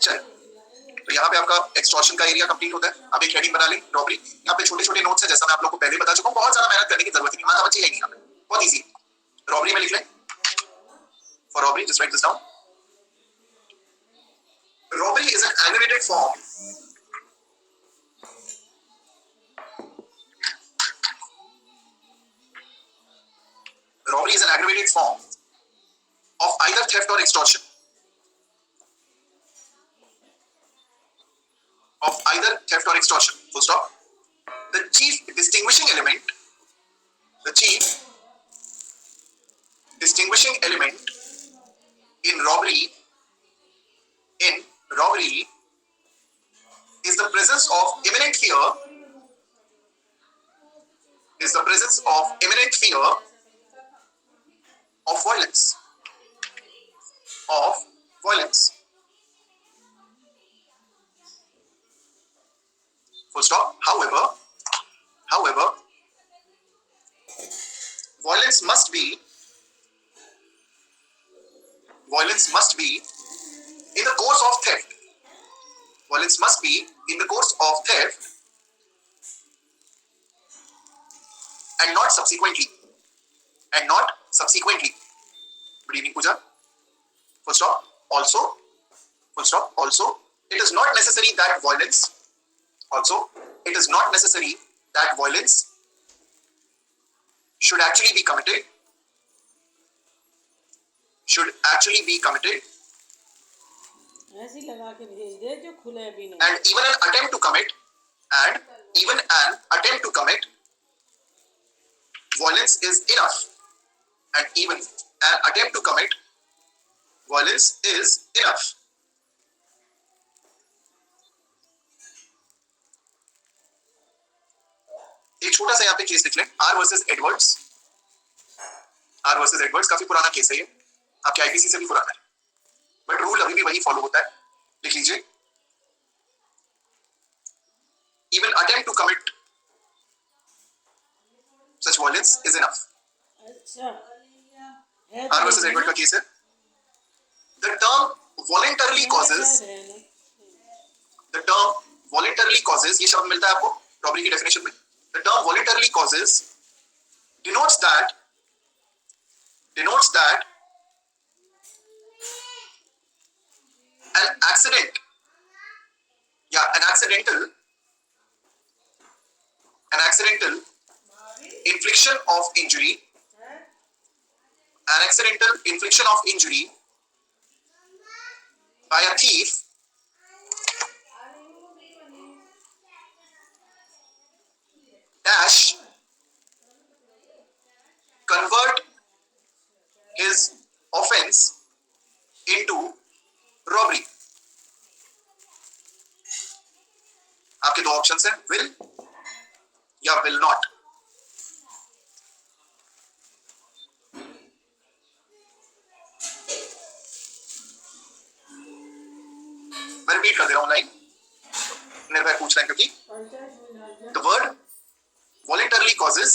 चल. तो यहाँ पे आपका एक्सटॉर्शन का एरिया कंप्लीट होता है. अब एक हेडिंग बना लें, रॉबरी. यहाँ पे छोटे छोटे नोट्स हैं, जैसा मैं आप लोगों को पहले बता चुका हूँ. बहुत ज्यादा मेहनत करने की जरूरत नहीं, माथा बच्ची है यहाँ पे, बहुत इजी. रॉबरी में लिख लें. For robbery just write this down. Robbery is an aggravated form. Robbery is an aggravated form of either theft or extortion. Of either theft or extortion. Full stop. The chief distinguishing element in robbery is the presence of imminent fear of violence. Full stop. However, violence must be in the course of theft. And not subsequently. Good evening, Pooja. Full stop. Also, it is not necessary that violence should actually be committed. ऐसी लगा के भेज दे जो खुले भी नहीं. And even an attempt to commit violence is enough. एक छोटा सा यहाँ पे केस लिख लें, आर वर्सेस एडवर्ड्स. काफी पुराना केस है ये, आपके आईपीसी से भी पुराना है, बट रूल अभी भी वही फॉलो होता है. लिख लीजिए, even attempt to commit such violence is enough. अच्छा. आर वर्सेस एडवर्ड का केस है. The term voluntarily causes, ये शब्द मिलता है आपको रॉबरी की डेफिनेशन में. The term voluntarily causes denotes that an accidental infliction of injury by a thief dash convert his offense into robbery. आपके दो ऑप्शंस हैं, will या will not. मैं रिपीट कर दे रहा हूं लाइन, निर्भय पूछ रहे हैं क्योंकि the word voluntarily causes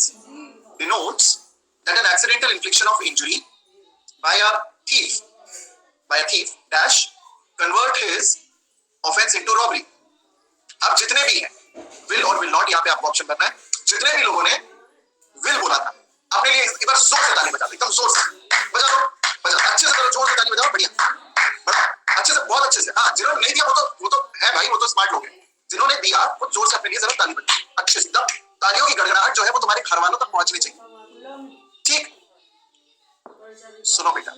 denotes that an accidental infliction of injury by a thief dash convert his offense into robbery. अब जितने भी हैं will और will not, यहाँ पे आपको ऑप्शन करना है. जितने भी लोगों ने will बोला था, अपने लिए एक बार जोर से ताली बजा दो, एकदम जोर से बजा दो, अच्छे से करो, जोर से ताली बजाओ, बढ़िया, अच्छे से, बहुत अच्छे से. हाँ, जिन्होंने नहीं दिया वो तो है भाई, वो तो स्मार्ट लोग हैं. जिन्होंने दिया वो जोर से अपने लिए जरा ताली बजाओ, अच्छे से एकदम. तालियों की गड़गड़ाहट जो है वो तुम्हारे घर वालों तक पहुंचनी चाहिए. ठीक, सुनो बेटा,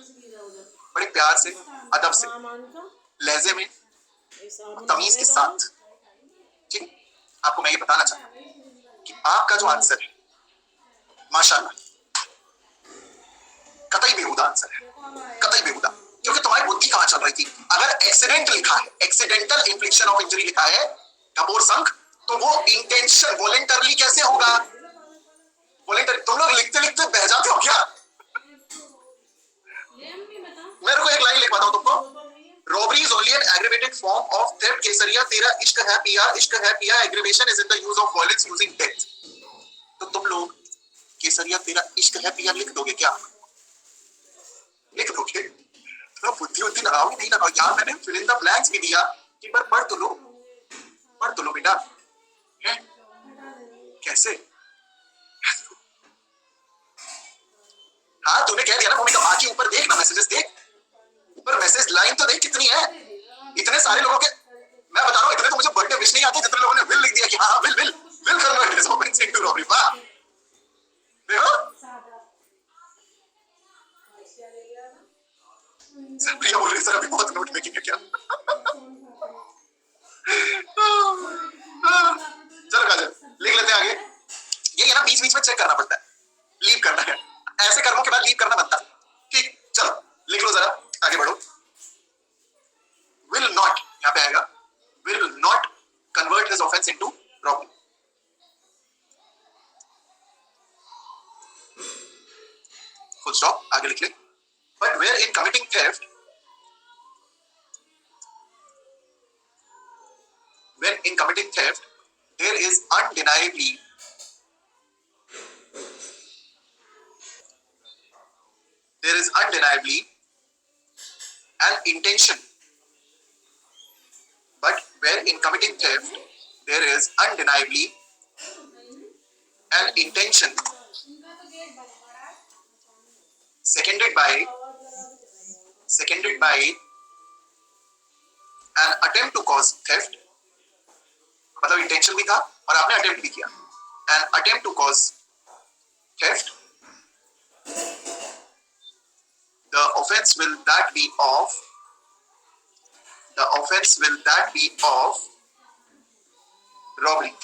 बड़े प्यार से, अदब से, लहजे में, तमीज के साथ. ठीक, आपको मैं ये बताना चाहता हूं कि आपका जो आंसर है, माशाल्लाह, कतई बेहुदा आंसर है, कतई बेहुदा. क्योंकि तुम्हारी बुद्धि कहां चल रही थी? अगर एक्सीडेंट लिखा है, एक्सीडेंटल इन्फ्लिक्शन ऑफ इंजरी लिखा है कपूर संघ, तो वो इंटेंशन वॉलंटरली कैसे होगा? वॉलंटरी, तुम लोग लिखते लिखते बह जाते हो क्या? मेरे को एक लाइन लिखवाता हूं तुमको. Robbery is only an aggravated form of theft. केसरिया तेरा इश्क है पिया, aggravation is in the use of violence using death. तो तुम लोग केसरिया तेरा इश्क है पिया लिख दोगे क्या? लिख दोगे? तो बुद्धि लगाओगे, नहीं लगाओ यार. मैंने fill in the blanks भी दिया कि पर पढ़ तो लो बेटा. है कैसे? हाँ, तूने कह दिया ना मम्मी का, बाकी ऊपर देख ना, मैसेजेस देख, ऊपर मैसेज लाइन तो देख कितनी है. इतने सारे लोगों के, मैं बता रहा हूँ, इतने तो मुझे बर्थडे विश नहीं आती जितने लोगों ने विल लिख दिया कि हाँ will convert his offence into robbery. वाह, देखो सर, प्रिया बोल रही सर अभी बहुत नोट मेकिंग है क्या? चलो काजल लिख लेते हैं आगे. बीच बीच में चेक करना पड़ता है, लीव करना है, ऐसे कर्मों के बाद लीव करना बनता है। ठीक, चलो लिख लो जरा, आगे बढ़ो। विल नॉट, यहां पे आएगा will not convert his offence into robbery. Full stop, आगे लिख ले। But where in committing theft, when in committing theft there is undeniably an intention, but where in committing theft there is undeniably an intention seconded by an attempt to cause theft, मतलब intention भी था और आपने attempt भी किया, an attempt to cause theft, the offense will that be of robbery.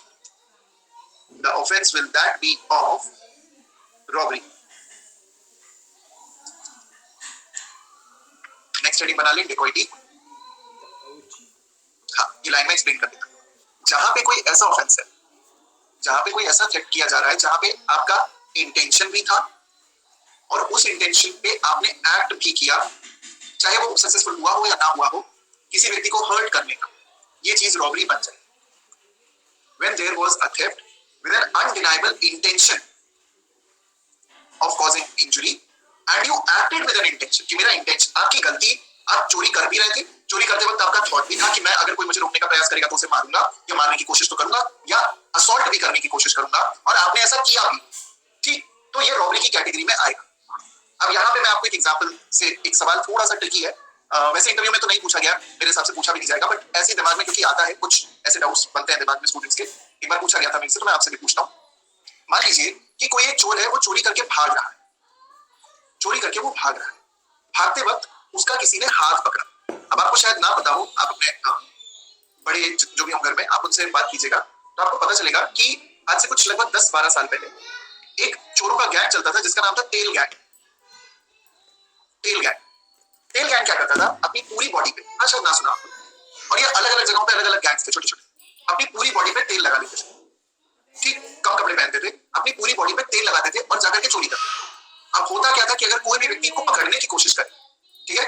The offense will that be of robbery. Next heading बना लें, dacoity. हाँ, ये लाइन में एक्सप्लेन कर देता हूं। जहां पे कोई ऐसा ऑफेंस है, जहां पे कोई ऐसा थ्रेट किया जा रहा है जहां पे आपका इंटेंशन भी था और उस इंटेंशन पे आपने एक्ट भी किया, चाहे वो सक्सेसफुल हुआ हो या ना हुआ हो, किसी व्यक्ति को हर्ट करने का, ये चीज रॉबरी बन जाए। When there was a theft with an undeniable intention of causing injury and you acted with an intention, कि मेरा इंटेंशन, आपकी गलती, आप चोरी कर भी रहे थे, चोरी करते वक्त आपका थॉट भी था कि मैं अगर कोई मुझे रोकने का प्रयास करेगा तो उसे मारूंगा या मारने की कोशिश तो करूंगा या असॉल्ट भी करने की कोशिश करूंगा, और आपने ऐसा किया भी, ठीक, तो ये रॉबरी की कैटेगरी में आएगा। अब यहाँ पे मैं आपको एक एग्जांपल से, एक सवाल थोड़ा सा ट्रिकी है, वैसे इंटरव्यू में तो नहीं पूछा गया, मेरे हिसाब से पूछा भी नहीं जाएगा, बट ऐसे दिमाग में क्योंकि आता है, कुछ ऐसे डाउट्स बनते हैं दिमाग में स्टूडेंट्स के, एक बार पूछा गया था मेरे से, तो मैं आपसे भी पूछता हूँ। मान लीजिए कि कोई एक चोर है, वो चोरी करके भाग रहा है, भागते वक्त उसका किसी ने हाथ पकड़ा। अब आपको शायद ना पता हो, आप अपने बड़े जो भी हम घर में, आप उनसे बात कीजिएगा तो आपको पता चलेगा कि आज से कुछ लगभग 10-12 साल पहले एक चोरों का गैंग चलता था जिसका नाम था तेल गैंग। तेल गैंग क्या करता था, अपनी पूरी बॉडी पे, हाँ शायद ना सुना, और ये अलग अलग जगहों पे अलग अलग गैंग्स थे छोटे छोटे, अपनी पूरी बॉडी पे तेल लगा लेते थे, ठीक, कम कपड़े पहनते थे, अपनी पूरी बॉडी पे तेल लगाते थे और जाकर के चोरी करते थे। अब होता क्या था कि अगर कोई भी व्यक्ति को पकड़ने की कोशिश करे, ठीक है,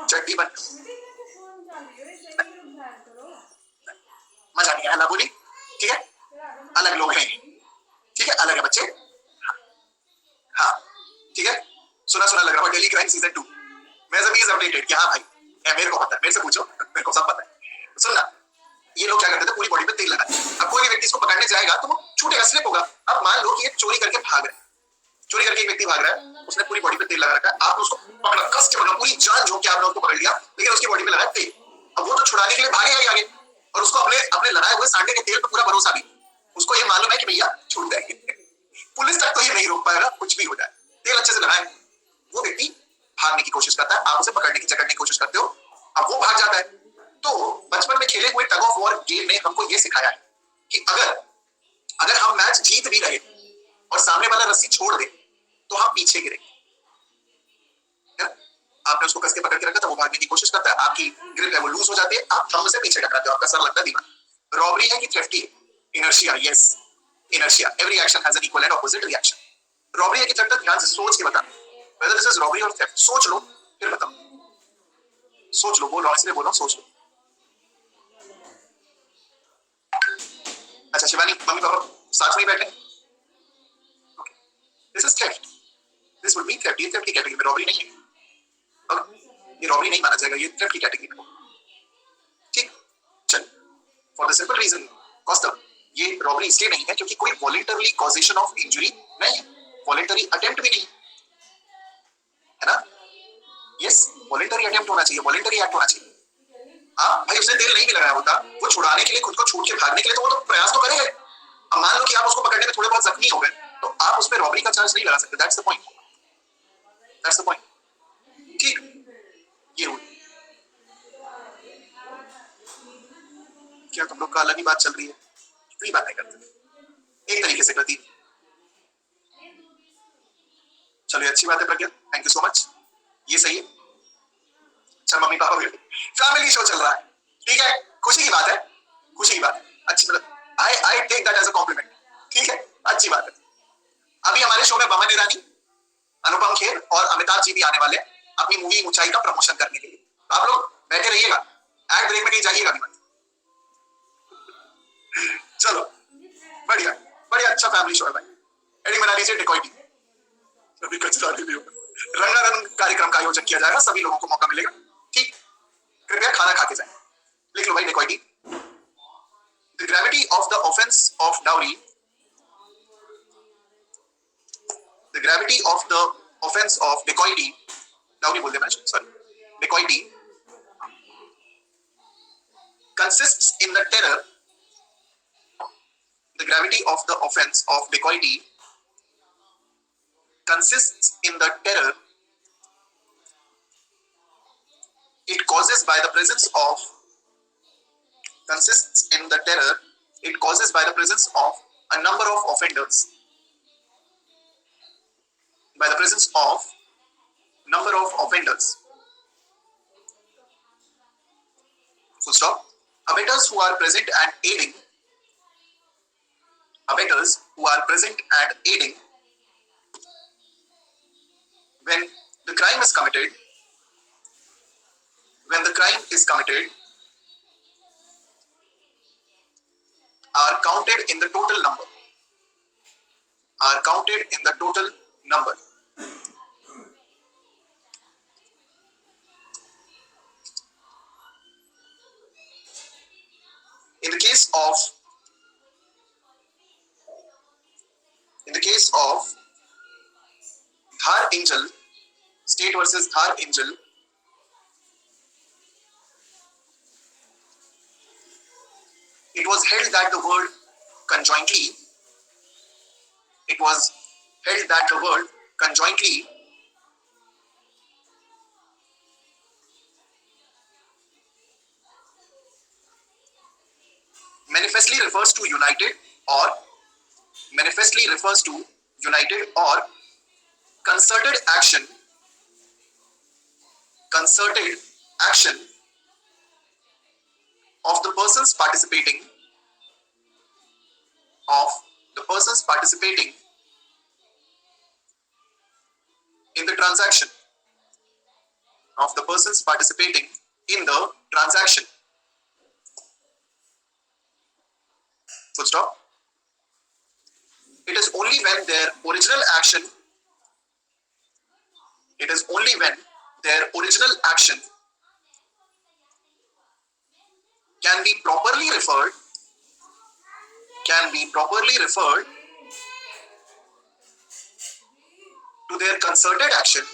चड्डी बन, मजा नहीं आया बोली, ठीक है, अलग लोग हैं, ठीक है, अलग है बच्चे, हाँ ठीक है, सुना लग रहा है डेली क्राइम सीजन 2 मैं जब अपडेटेड कि हाँ भाई मेरे को पता है, मेरे से पूछो, मेरे को सब पता है। सुनना, ये लोग क्या करते थे, पूरी बॉडी पे तेल लगाते। अब कोई भी व्यक्ति इसको पकड़ने जाएगा तो वो छूटेगा, स्लिप होगा। अब मान लो कि ये चोरी करके भाग रहा है, चोरी करके एक व्यक्ति भाग रहा है, उसने पूरी बॉडी पे तेल लगा रखा है, आपने उसको पकड़ा, कस के पकड़ा, पूरी जान झोंक के आपने उसको पकड़ लिया, लेकिन उसकी बॉडी पे लगा तेल। अब वो तो छुड़ाने के लिए भागेगा ही आगे, और उसको अपने लगाए हुए सांडे के तेल पे पूरा भरोसा भी, उसको ये मालूम है कि भैया छूट जाएंगे, पुलिस तक तो ये नहीं रोक पाएगा, कुछ भी हो जाए, तेल अच्छे से लगाए। वो व्यक्ति भागने की कोशिश करता है, आप उसे पकड़ने की जकड़ने की कोशिश करते हो, अब वो भाग जाता है। तो बचपन में खेले हुए टग ऑफ वॉर गेम ने हमको ये सिखाया है कि अगर हम मैच जीत भी रहे और सामने वाला रस्सी छोड़ दे तो हम पीछे गिरेंगे। आपने उसको कस के पकड़ के रखा था, वो भागने की कोशिश करता है, आपकी ग्रिप है वो लूज हो जाती है, आप थंब से पीछे टकराते हो, आपका सर लगता है दीवार। रॉबरी है कि थ्रेफ्ट है? Inertia, yes inertia. Every action has an equal and opposite reaction. Robbery है कि थ्रेफ्ट? ध्यान से सोच के बता, whether this is robbery or theft, सोच लो फिर बताओ, सोच लो, बोल रहा हूं इसलिए बोल रहा हूं, सोच लो। अच्छा शिवानी, मम्मी पापा साथ में बैठे, this is theft, this would be theft. ये थेफ्ट की कैटेगरी में, रॉबरी नहीं है, ये रॉबरी नहीं माना जाएगा, ये थेफ्ट की कैटेगरी में। ठीक, चल, for the simple reason custom, ये रॉबरी इसलिए नहीं है क्योंकि कोई वॉलंटरली कॉजेशन ऑफ इंजरी नहीं है, वॉलंटरी अटेम्प्ट भी नहीं है ना, यस वॉलंटरी अटेम्प्ट होना चाहिए, वॉलंटरी एक्ट होना चाहिए। आप भाई उसने तेल नहीं भी लगाया होता, वो छुड़ाने के लिए, खुद को छूट के भागने के लिए, तो वो तो प्रयास तो करेगा। अब मान लो कि आप उसको पकड़ने में थोड़े बहुत जख्मी हो गए, तो आप उस पर रॉबरी का चार्ज नहीं लगा सकते, that's the point, that's the point. ठीक, ये रूल। क्या तुम लोग का अलग ही बात चल रही है? कोई बात नहीं करते, एक तरीके से करती। चलो ये अच्छी बात है प्रज्ञा, थैंक यू सो मच, ये सही है। अच्छा मम्मी पापा भी, फैमिली शो चल रहा है, ठीक है, खुशी की बात है, खुशी की बात है, अच्छी मतलब I take that as a compliment, ठीक है, अच्छी बात है। अभी हमारे शो में बमन ईरानी, अनुपम खेर और अमिताभ जी भी आने वाले हैं अपनी मूवी ऊंचाई का प्रमोशन करने के लिए। तो आप लोग बैठे रहिएगा, एड ब्रेक में कहीं जाइएगा भी मत। चलो बढ़िया बढ़िया, अच्छा फैमिली शो है भाई। एडी बना लीजिए डेकोइटी, अभी कचरा नहीं होगा। रंगारंग कार्यक्रम का आयोजन किया जाएगा, सभी लोगों को मौका मिलेगा, ठीक। कृपया खाना खा के जाएं। लिख लो भाई dacoity. The gravity of the offence of dowry, the gravity of the offence of dacoity, dowry बोल दिया मैंने, sorry, dacoity consists in the terror, the gravity of the offense of dacoity consists in the terror it causes by the presence of, consists in the terror it causes by the presence of a number of offenders, by the presence of number of offenders, full stop. Abettors who are present and aiding, abettors who are present and aiding when the crime is committed, when the crime is committed are counted in the total number, are counted in the total number. In the case of Dhar Angel, State versus Dhar Angel, it was held that the word conjointly, it was held that the word conjointly manifestly refers to united or manifestly refers to united or concerted action of the persons participating, of the persons participating in the transaction, of the persons participating in the transaction, full stop. It is only when their original action, it is only when their original action can be properly referred, to their concerted action,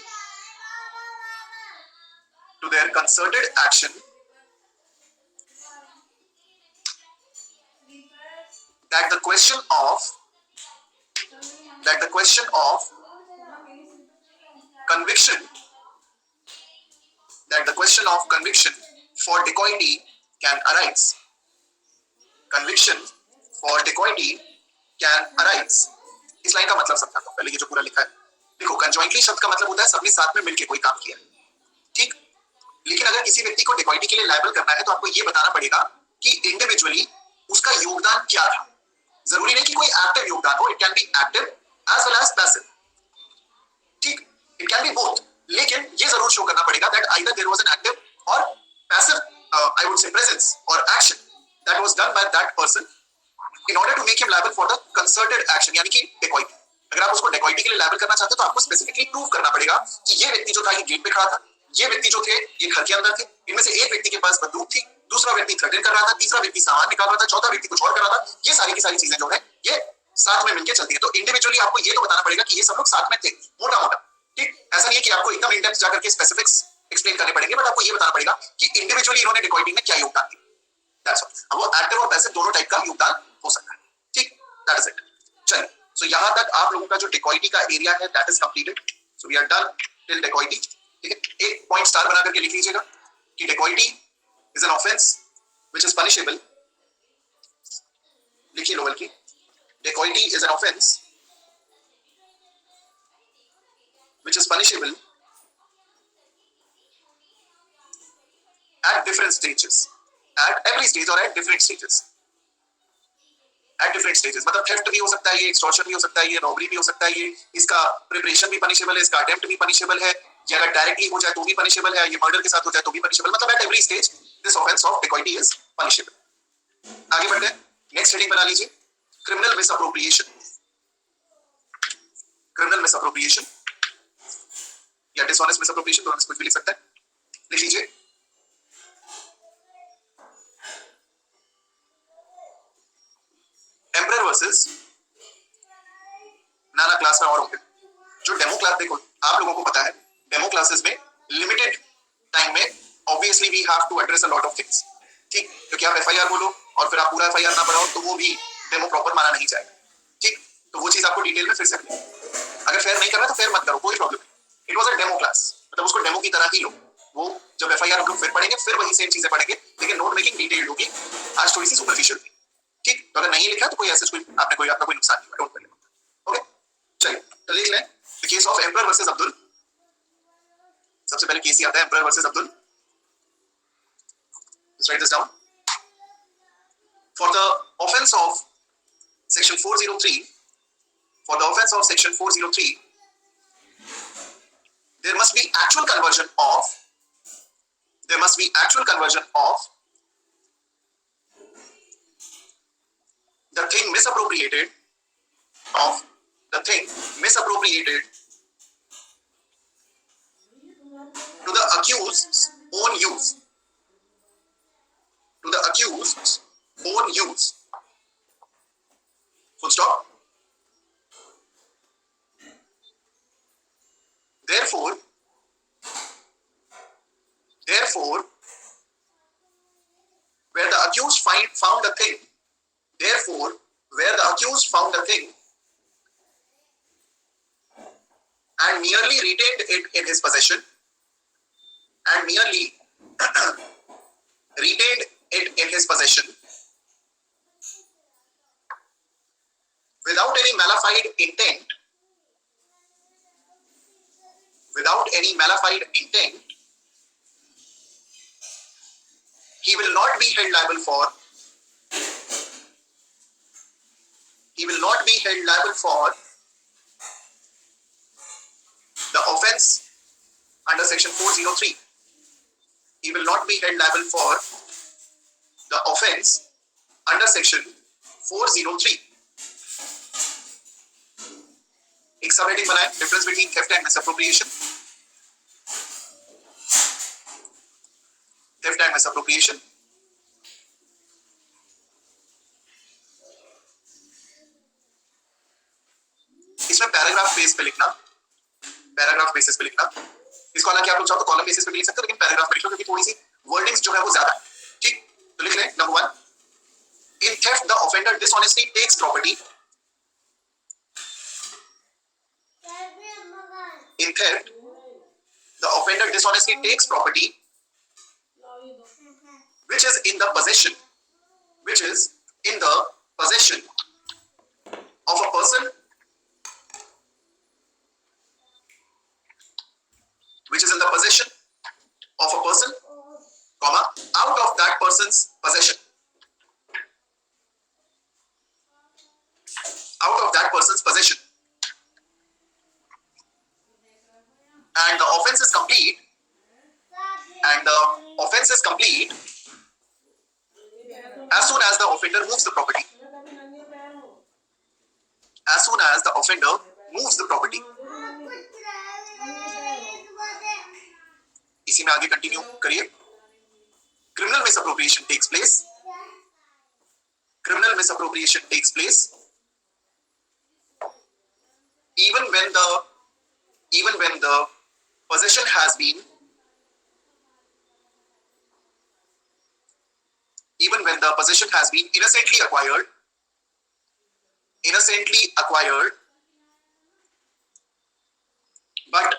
that the question of conviction, that the question of conviction for dacoity can arise, conviction for dacoity can arise. इस line का मतलब समझा दो पहले, ये जो पूरा लिखा है देखो। कंजॉइंटली शब्द का मतलब होता है सबने साथ में मिलकर कोई काम किया, ठीक। लेकिन अगर किसी व्यक्ति को डेकोइटी के लिए लायबल करना है तो आपको ये बताना पड़ेगा कि इंडिविजुअली उसका योगदान क्या था। जरूरी नहीं कि कोई एक्टिव योगदान हो, it can be active as well as passive, ठीक, इट कैन बी बोथ। लेकिन ये जरूर शो करना पड़ेगा that either there was an active और passive, I would say presence और action that was done by that person in order to make him liable for the concerted action, यानी कि dacoity. अगर आप उसको डेकोइटी के लिए लायबल करना चाहते हो तो आपको स्पेसिफिकली प्रूव करना पड़ेगा कि ये व्यक्ति जो था ये गेट पे खड़ा था, ये व्यक्ति जो थे ये घर के अंदर थे, इनमें से एक व्यक्ति के पास बंदूक थी, दूसरा व्यक्ति थ्रेटन कर रहा था, तीसरा व्यक्ति सामान निकाल रहा था, चौथा व्यक्ति कुछ और कर रहा था। ये सारी की सारी चीजें जो है ये साथ में मिलकर चलती है। तो इंडिविजुअली आपको ये तो बताना पड़ेगा कि ये सब लोग साथ में थे, मोटा मोटा, ठीक। ऐसा नहीं है कि आपको एकदम इन डेप्थ जाकर के स्पेसिफिक्स एक्सप्लेन करने पड़ेंगे, बट आपको ये बताना पड़ेगा कि इंडिविजुअली इन्होंने डेकोइटी में क्या योगदान दिया। That's all. अब वो एक्टिव और पैसिव दोनों टाइप का योगदान हो सकता है, ठीक। That is it. चलिए, सो यहां तक आप लोगों का जो डेकोइटी का एरिया है that is completed. So we are done till dacoity, ठीक है। एक पॉइंट स्टार बना करके लिख लीजिएगा कि dacoity is an offence which is punishable लिखिए लोअर की, dacoity is an offence which is punishable at different stages, at every stage or at different stages, at different stages. मतलब थेफ्ट भी हो सकता है, ये एक्सटॉर्शन भी हो सकता है, ये रॉबरी भी हो सकता है, ये इसका प्रिपरेशन भी पनिशेबल है, इसका अटेम्प्ट भी पनिशेबल है, ये अगर डायरेक्टली हो जाए तो भी पनिशेबल है, ये मर्डर के साथ हो जाए तो भी पनिशेबल, मतलब at every stage this offence of dacoity is punishable. आगे बढ़ते हैं, नेक्स्ट हेडिंग बना लीजिए, क्रिमिनल मिसअप्रोप्रिएशन। क्रिमिनल मिसअप्रोप्रिएशन या डिसऑनेस्ट मिसअप्रोप्रिएशन, दोनों में से कुछ भी लिख सकता है, लिख लीजिए। एम्परर वर्सेस नाना क्लास में और होंगे। जो डेमो क्लास, देखो आप लोगों को पता है डेमो क्लासेस में लिमिटेड टाइम में obviously we have to address a lot of things, ठीक, क्योंकि आप एफआईआर बोलो और फिर आप पूरा एफआईआर ना पढ़ाओ तो वो भी डेमो प्रॉपर माना नहीं जाएगा, ठीक, तो वो चीज आपको डिटेल में फिर से करनी है। अगर फेयर नहीं करना तो फेयर मत करो, कोई प्रॉब्लम नहीं। It was a demo class, मतलब उसको डेमो की तरह ही लो। वो जब एफआईआर हम लोग फिर पढ़ेंगे फिर वही सेम चीजें पढ़ेंगे, लेकिन नोट मेकिंग डिटेल्ड होगी, आज थोड़ी सी सुपरफिशियल थी, ठीक। तो अगर नहीं लिखा तो कोई ऐसे कोई आपका कोई नुकसान नहीं हुआ, डोंट वरी। ओके, चलिए तो लिख लें the case of emperor versus Abdul. सबसे पहले केस ही आता है emperor versus Abdul. Let's write this down. For the offense of section 403, for the offense of section 403, there must be actual conversion of the thing misappropriated to the accused's own use. Full stop. Therefore, where the accused found a thing, and merely retained it in his possession, without any malified intent, he will not be held liable for the offense under section 403. He will not be held liable for the offense under section 403. एक सब heading बनाए, difference between theft and misappropriation. इसमें paragraph basis पे लिखना, इसको हालांकि आप लोग चाहो तो कॉलम बेसिस पे भी लिख सकते हो, लेकिन पैराग्राफ पे लिख लो क्योंकि थोड़ी सी वर्डिंग्स जो है वो ज्यादा है, ठीक। तो लिख लें number 1, in theft the offender dishonestly tax property. In theft, the offender dishonestly takes property which is in the possession of a person, comma, out of that person's possession. And the offense is complete as soon as the offender moves the property. इसी में आगे continue करिए। Criminal misappropriation takes place even when the possession has been innocently acquired but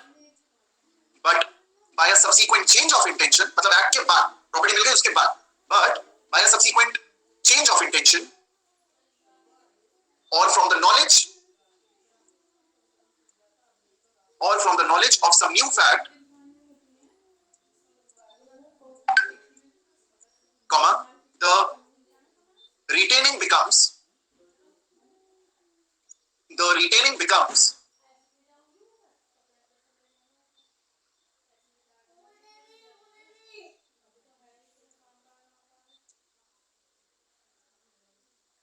by a subsequent change of intention, मतलब act के बाद property मिल गई उसके बाद, but by a subsequent change of intention or from the knowledge of some new fact, comma, the retaining becomes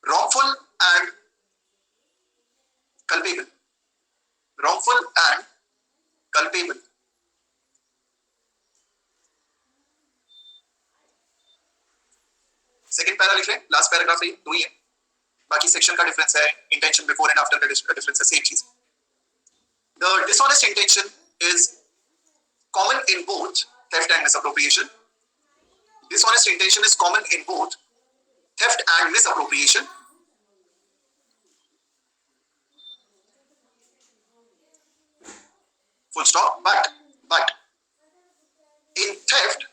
wrongful and culpable. Wrongful and culpable. Second para लिख रहे हैं, last paragraph है, दो ही है, बाकी सेक्शन का डिफरेंस है, intention before and after का डिफरेंस है, सेम चीज. The dishonest intention is common in both theft and misappropriation. Dishonest intention is common in both theft and misappropriation. Full stop. But in theft,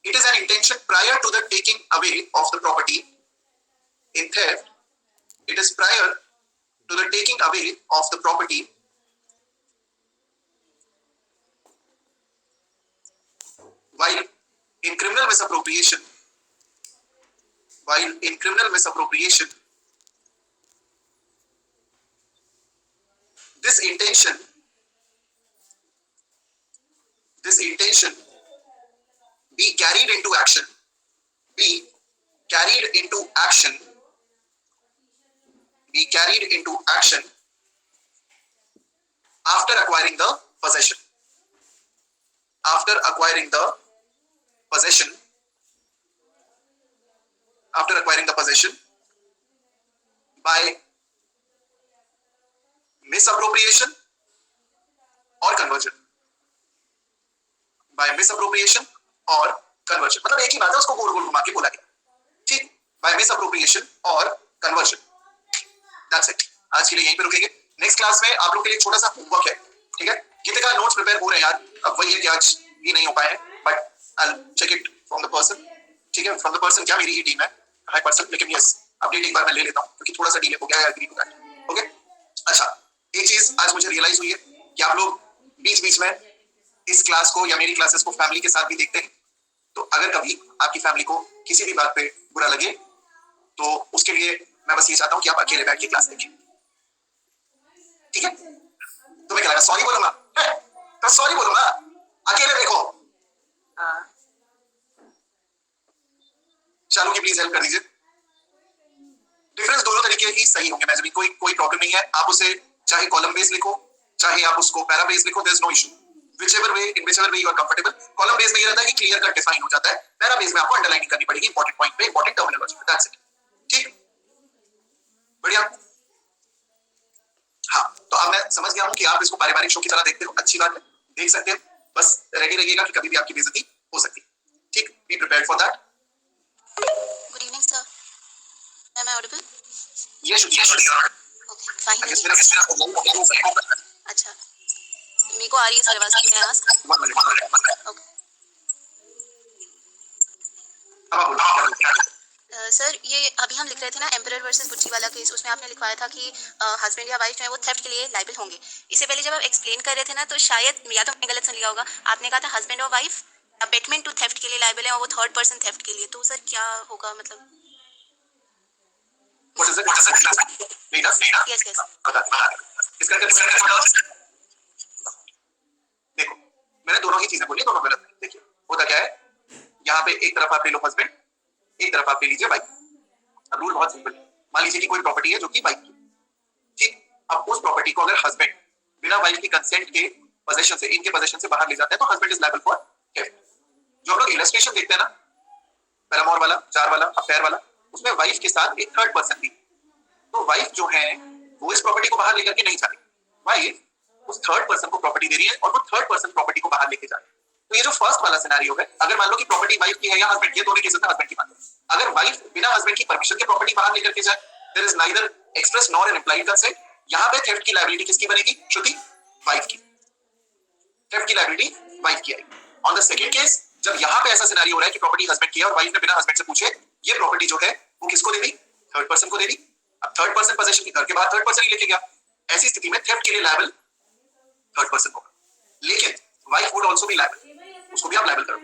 it is an intention prior to the taking away of the property. In theft, it is prior to the taking away of the property. While in criminal misappropriation, this intention be carried into action after acquiring the possession by misappropriation or conversion. मतलब एक ही बात है, उसको गोल गोल घुमा के बोला गया. ठीक, बाय मिसअप्रोप्रिएशन और कन्वर्जन. That's it. आज के लिए यहीं पे रुकेंगे. नेक्स्ट क्लास में आप लोग के लिए छोटा सा होमवर्क है. ठीक है, गीतिका नोट्स प्रिपेयर हो रहे हैं यार. अब वही है कि आज भी नहीं हो पाए, but I will check it from the person. ठीक है, फ्रॉम द पर्सन क्या मेरी ही टीम है, हाई पर्सन, लेकिन यस अपडेट एक बार मैं ले लेता हूं क्योंकि थोड़ा सा डिले हो गया है. Agree to that. ओके, अच्छा, एक चीज आज मुझे रियलाइज हुई है कि आप लोग बीच में इस क्लास को या मेरी क्लासेस को फैमिली के साथ भी देखते हैं. तो अगर कभी आपकी फैमिली को किसी भी बात पे बुरा लगे तो उसके लिए मैं बस ये चाहता हूं कि आप अकेले बैठ के क्लास देखें. ठीक है, तुम्हें क्या लगा सॉरी बोलूंगा? तो सॉरी बोलूंगा, अकेले देखो. चालू की प्लीज हेल्प कर दीजिए. डिफरेंस दोनों तरीके ही सही होंगे. मैं कोई प्रॉब्लम नहीं है. आप उसे चाहे कॉलम बेस लिखो, चाहे आप उसको पैरा बेस लिखो, there is no issue. whichever way you are comfortable. Column base में ये रहता है कि क्लियर कट डिफाइन हो जाता है. पैरा बेस में आपको अंडरलाइनिंग करनी पड़ेगी इंपॉर्टेंट पॉइंट पे, इंपॉर्टेंट टर्मिनोलॉजी पे. That's it. ठीक, बढ़िया. हाँ, तो अब मैं समझ गया हूं कि आप इसको पारिवारिक शो की तरह देखते हो. अच्छी बात है, देख सकते हैं. बस रेडी रहिएगा कि कभी भी आपकी बेइज्जती हो सकती है. ठीक, be prepared for that. Good evening sir. Am I audible? Yes, okay, fine. अच्छा, मेरे को आ रही है सर आवाज. मैं आस्क. ओके सर, ये अभी हम लिख रहे थे ना एम्परर वर्सेस बुच्ची वाला केस, उसमें आपने लिखवाया था कि हस्बैंड या वाइफ जो है वो थेफ्ट के लिए लायबल होंगे. इससे पहले जब आप एक्सप्लेन कर रहे थे ना, तो शायद या तो मैंने गलत सुन लिया होगा, आपने कहा था हस्बैंड और वाइफ अबेटमेंट टू थेफ्ट के लिए लायबल है और वो थर्ड पर्सन थेफ्ट के लिए. तो सर क्या होगा मतलब? यस. देखो, मैंने दोनों ही चीजें बोली, दोनों गलत नहीं. देखिए होता क्या है, यहाँ पे एक तरफ आप ले लो हस्बैंड, एक तरफ आप ले लीजिए वाइफ. अब रूल बहुत सिंपल है. मान लीजिए कि कोई प्रॉपर्टी है जो कि वाइफ की. ठीक, अब उस प्रॉपर्टी को अगर हस्बैंड बिना वाइफ की कंसेंट के पोजीशन से, इनके पोजीशन से बाहर ले जाते हैं तो husband is liable for theft. जो हम लोग इलस्ट्रेशन देखते हैं ना, पैरामोर वाला, जार वाला, अफेयर वाला, उसमें वाइफ के साथ एक थर्ड पर्सन भी. तो वाइफ जो है वो इस प्रॉपर्टी को बाहर लेकर के नहीं जा रही. वाइफ उस थर्ड पर्सन को प्रॉपर्टी दे रही है और वो थर्ड पर्सन प्रॉपर्टी को बाहर लेके जा रही है. तो ये जो फर्स्ट वाला सिनेरियो है, अगर मान लो कि प्रॉपर्टी वाइफ की है या हस्बैंड की है, दोनों केसेस में हस्बैंड की बात है. अगर वाइफ बिना हस्बैंड की परमिशन के प्रॉपर्टी बाहर लेकर के जाए, there is neither express nor an implied consent. यहाँ पे थेफ्ट की लायबिलिटी किसकी बनेगी? श्रुति, वाइफ की. थेफ्ट की लायबिलिटी वाइफ की आएगी. ऑन द सेकंड केस, जब यहाँ पे ऐसा सिनेरियो हो रहा है कि प्रॉपर्टी हस्बैंड की है और वाइफ ने बिना हस्बैंड से पूछे ये प्रॉपर्टी जो है वो किसको दे दी, थर्ड पर्सन को दे दी। अब थर्ड पर्सन पोजीशन की, घर के बाद थर्ड पर्सन ही लेके गया, ऐसी स्थिति में थेफ्ट के लिए लायबल थर्ड पर्सन होगा, लेकिन wife would also be liable, उसको भी आप लायबल करो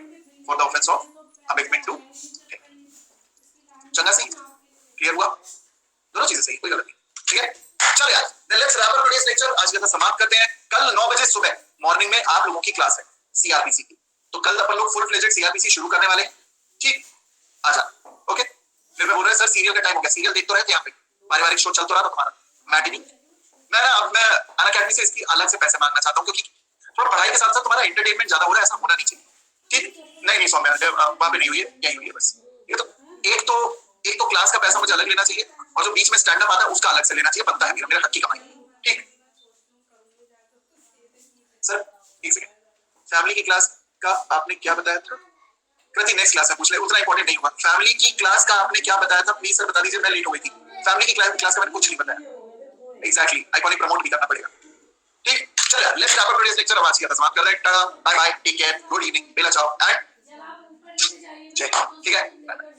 for the offence of abetment too. चंगा सी क्लियर हुआ, दोनों चीजें सही, कोई गलत नहीं, ठीक है। चलो यार, then let's wrap up today's lecture, आज का समाप्त करते हैं। कल 9 बजे सुबह मॉर्निंग में आप लोगों की क्लास है सीआरपीसी की, तो कल अपन लोग फुल फ्लेजेड सीआरपीसी शुरू करने वाले हैं, ठीक, आजा, ओके। फिर मैं बोल रहा सर सीरियल का टाइम हो गया, सीरियल देख तो रहे थे यहाँ पे, पारिवारिक शो चल तो रहा था तुम्हारा मैटिनी, मैं अनअकैडमी से इसकी अलग से पैसे मांगना चाहता हूँ, क्योंकि थोड़ा पढ़ाई के साथ साथ तुम्हारा एंटरटेनमेंट ज्यादा हो रहा है, ऐसा होना नहीं चाहिए, ठीक। नहीं सौम्या वहां पे नहीं हुई है, यही हुई है बस। ये तो एक तो क्लास का पैसा मुझे अलग लेना चाहिए, और जो बीच में स्टैंड अप आता है उसका अलग से लेना चाहिए, बनता है मेरा हक की कमाई, ठीक। सर एक सेकंड, फैमिली की क्लास का आपने क्या बताया था? कृति नेक्स्ट क्लास में पूछ ले, उतना इंपॉर्टेंट नहीं हुआ। फैमिली की क्लास का आपने क्या बताया था प्लीज सर बता दीजिए, मैं लेट हो गई थी। फैमिली की क्लास का मैंने कुछ नहीं बताया, एग्जैक्टली, आइकॉनिक प्रमोट भी करना पड़ेगा, ठीक। चलो let's wrap up today's lecture, अब आज की समाप्त कर रहे हैं। Tata bye bye, take care, good evening, bella ciao and जय हिंद, ठीक है।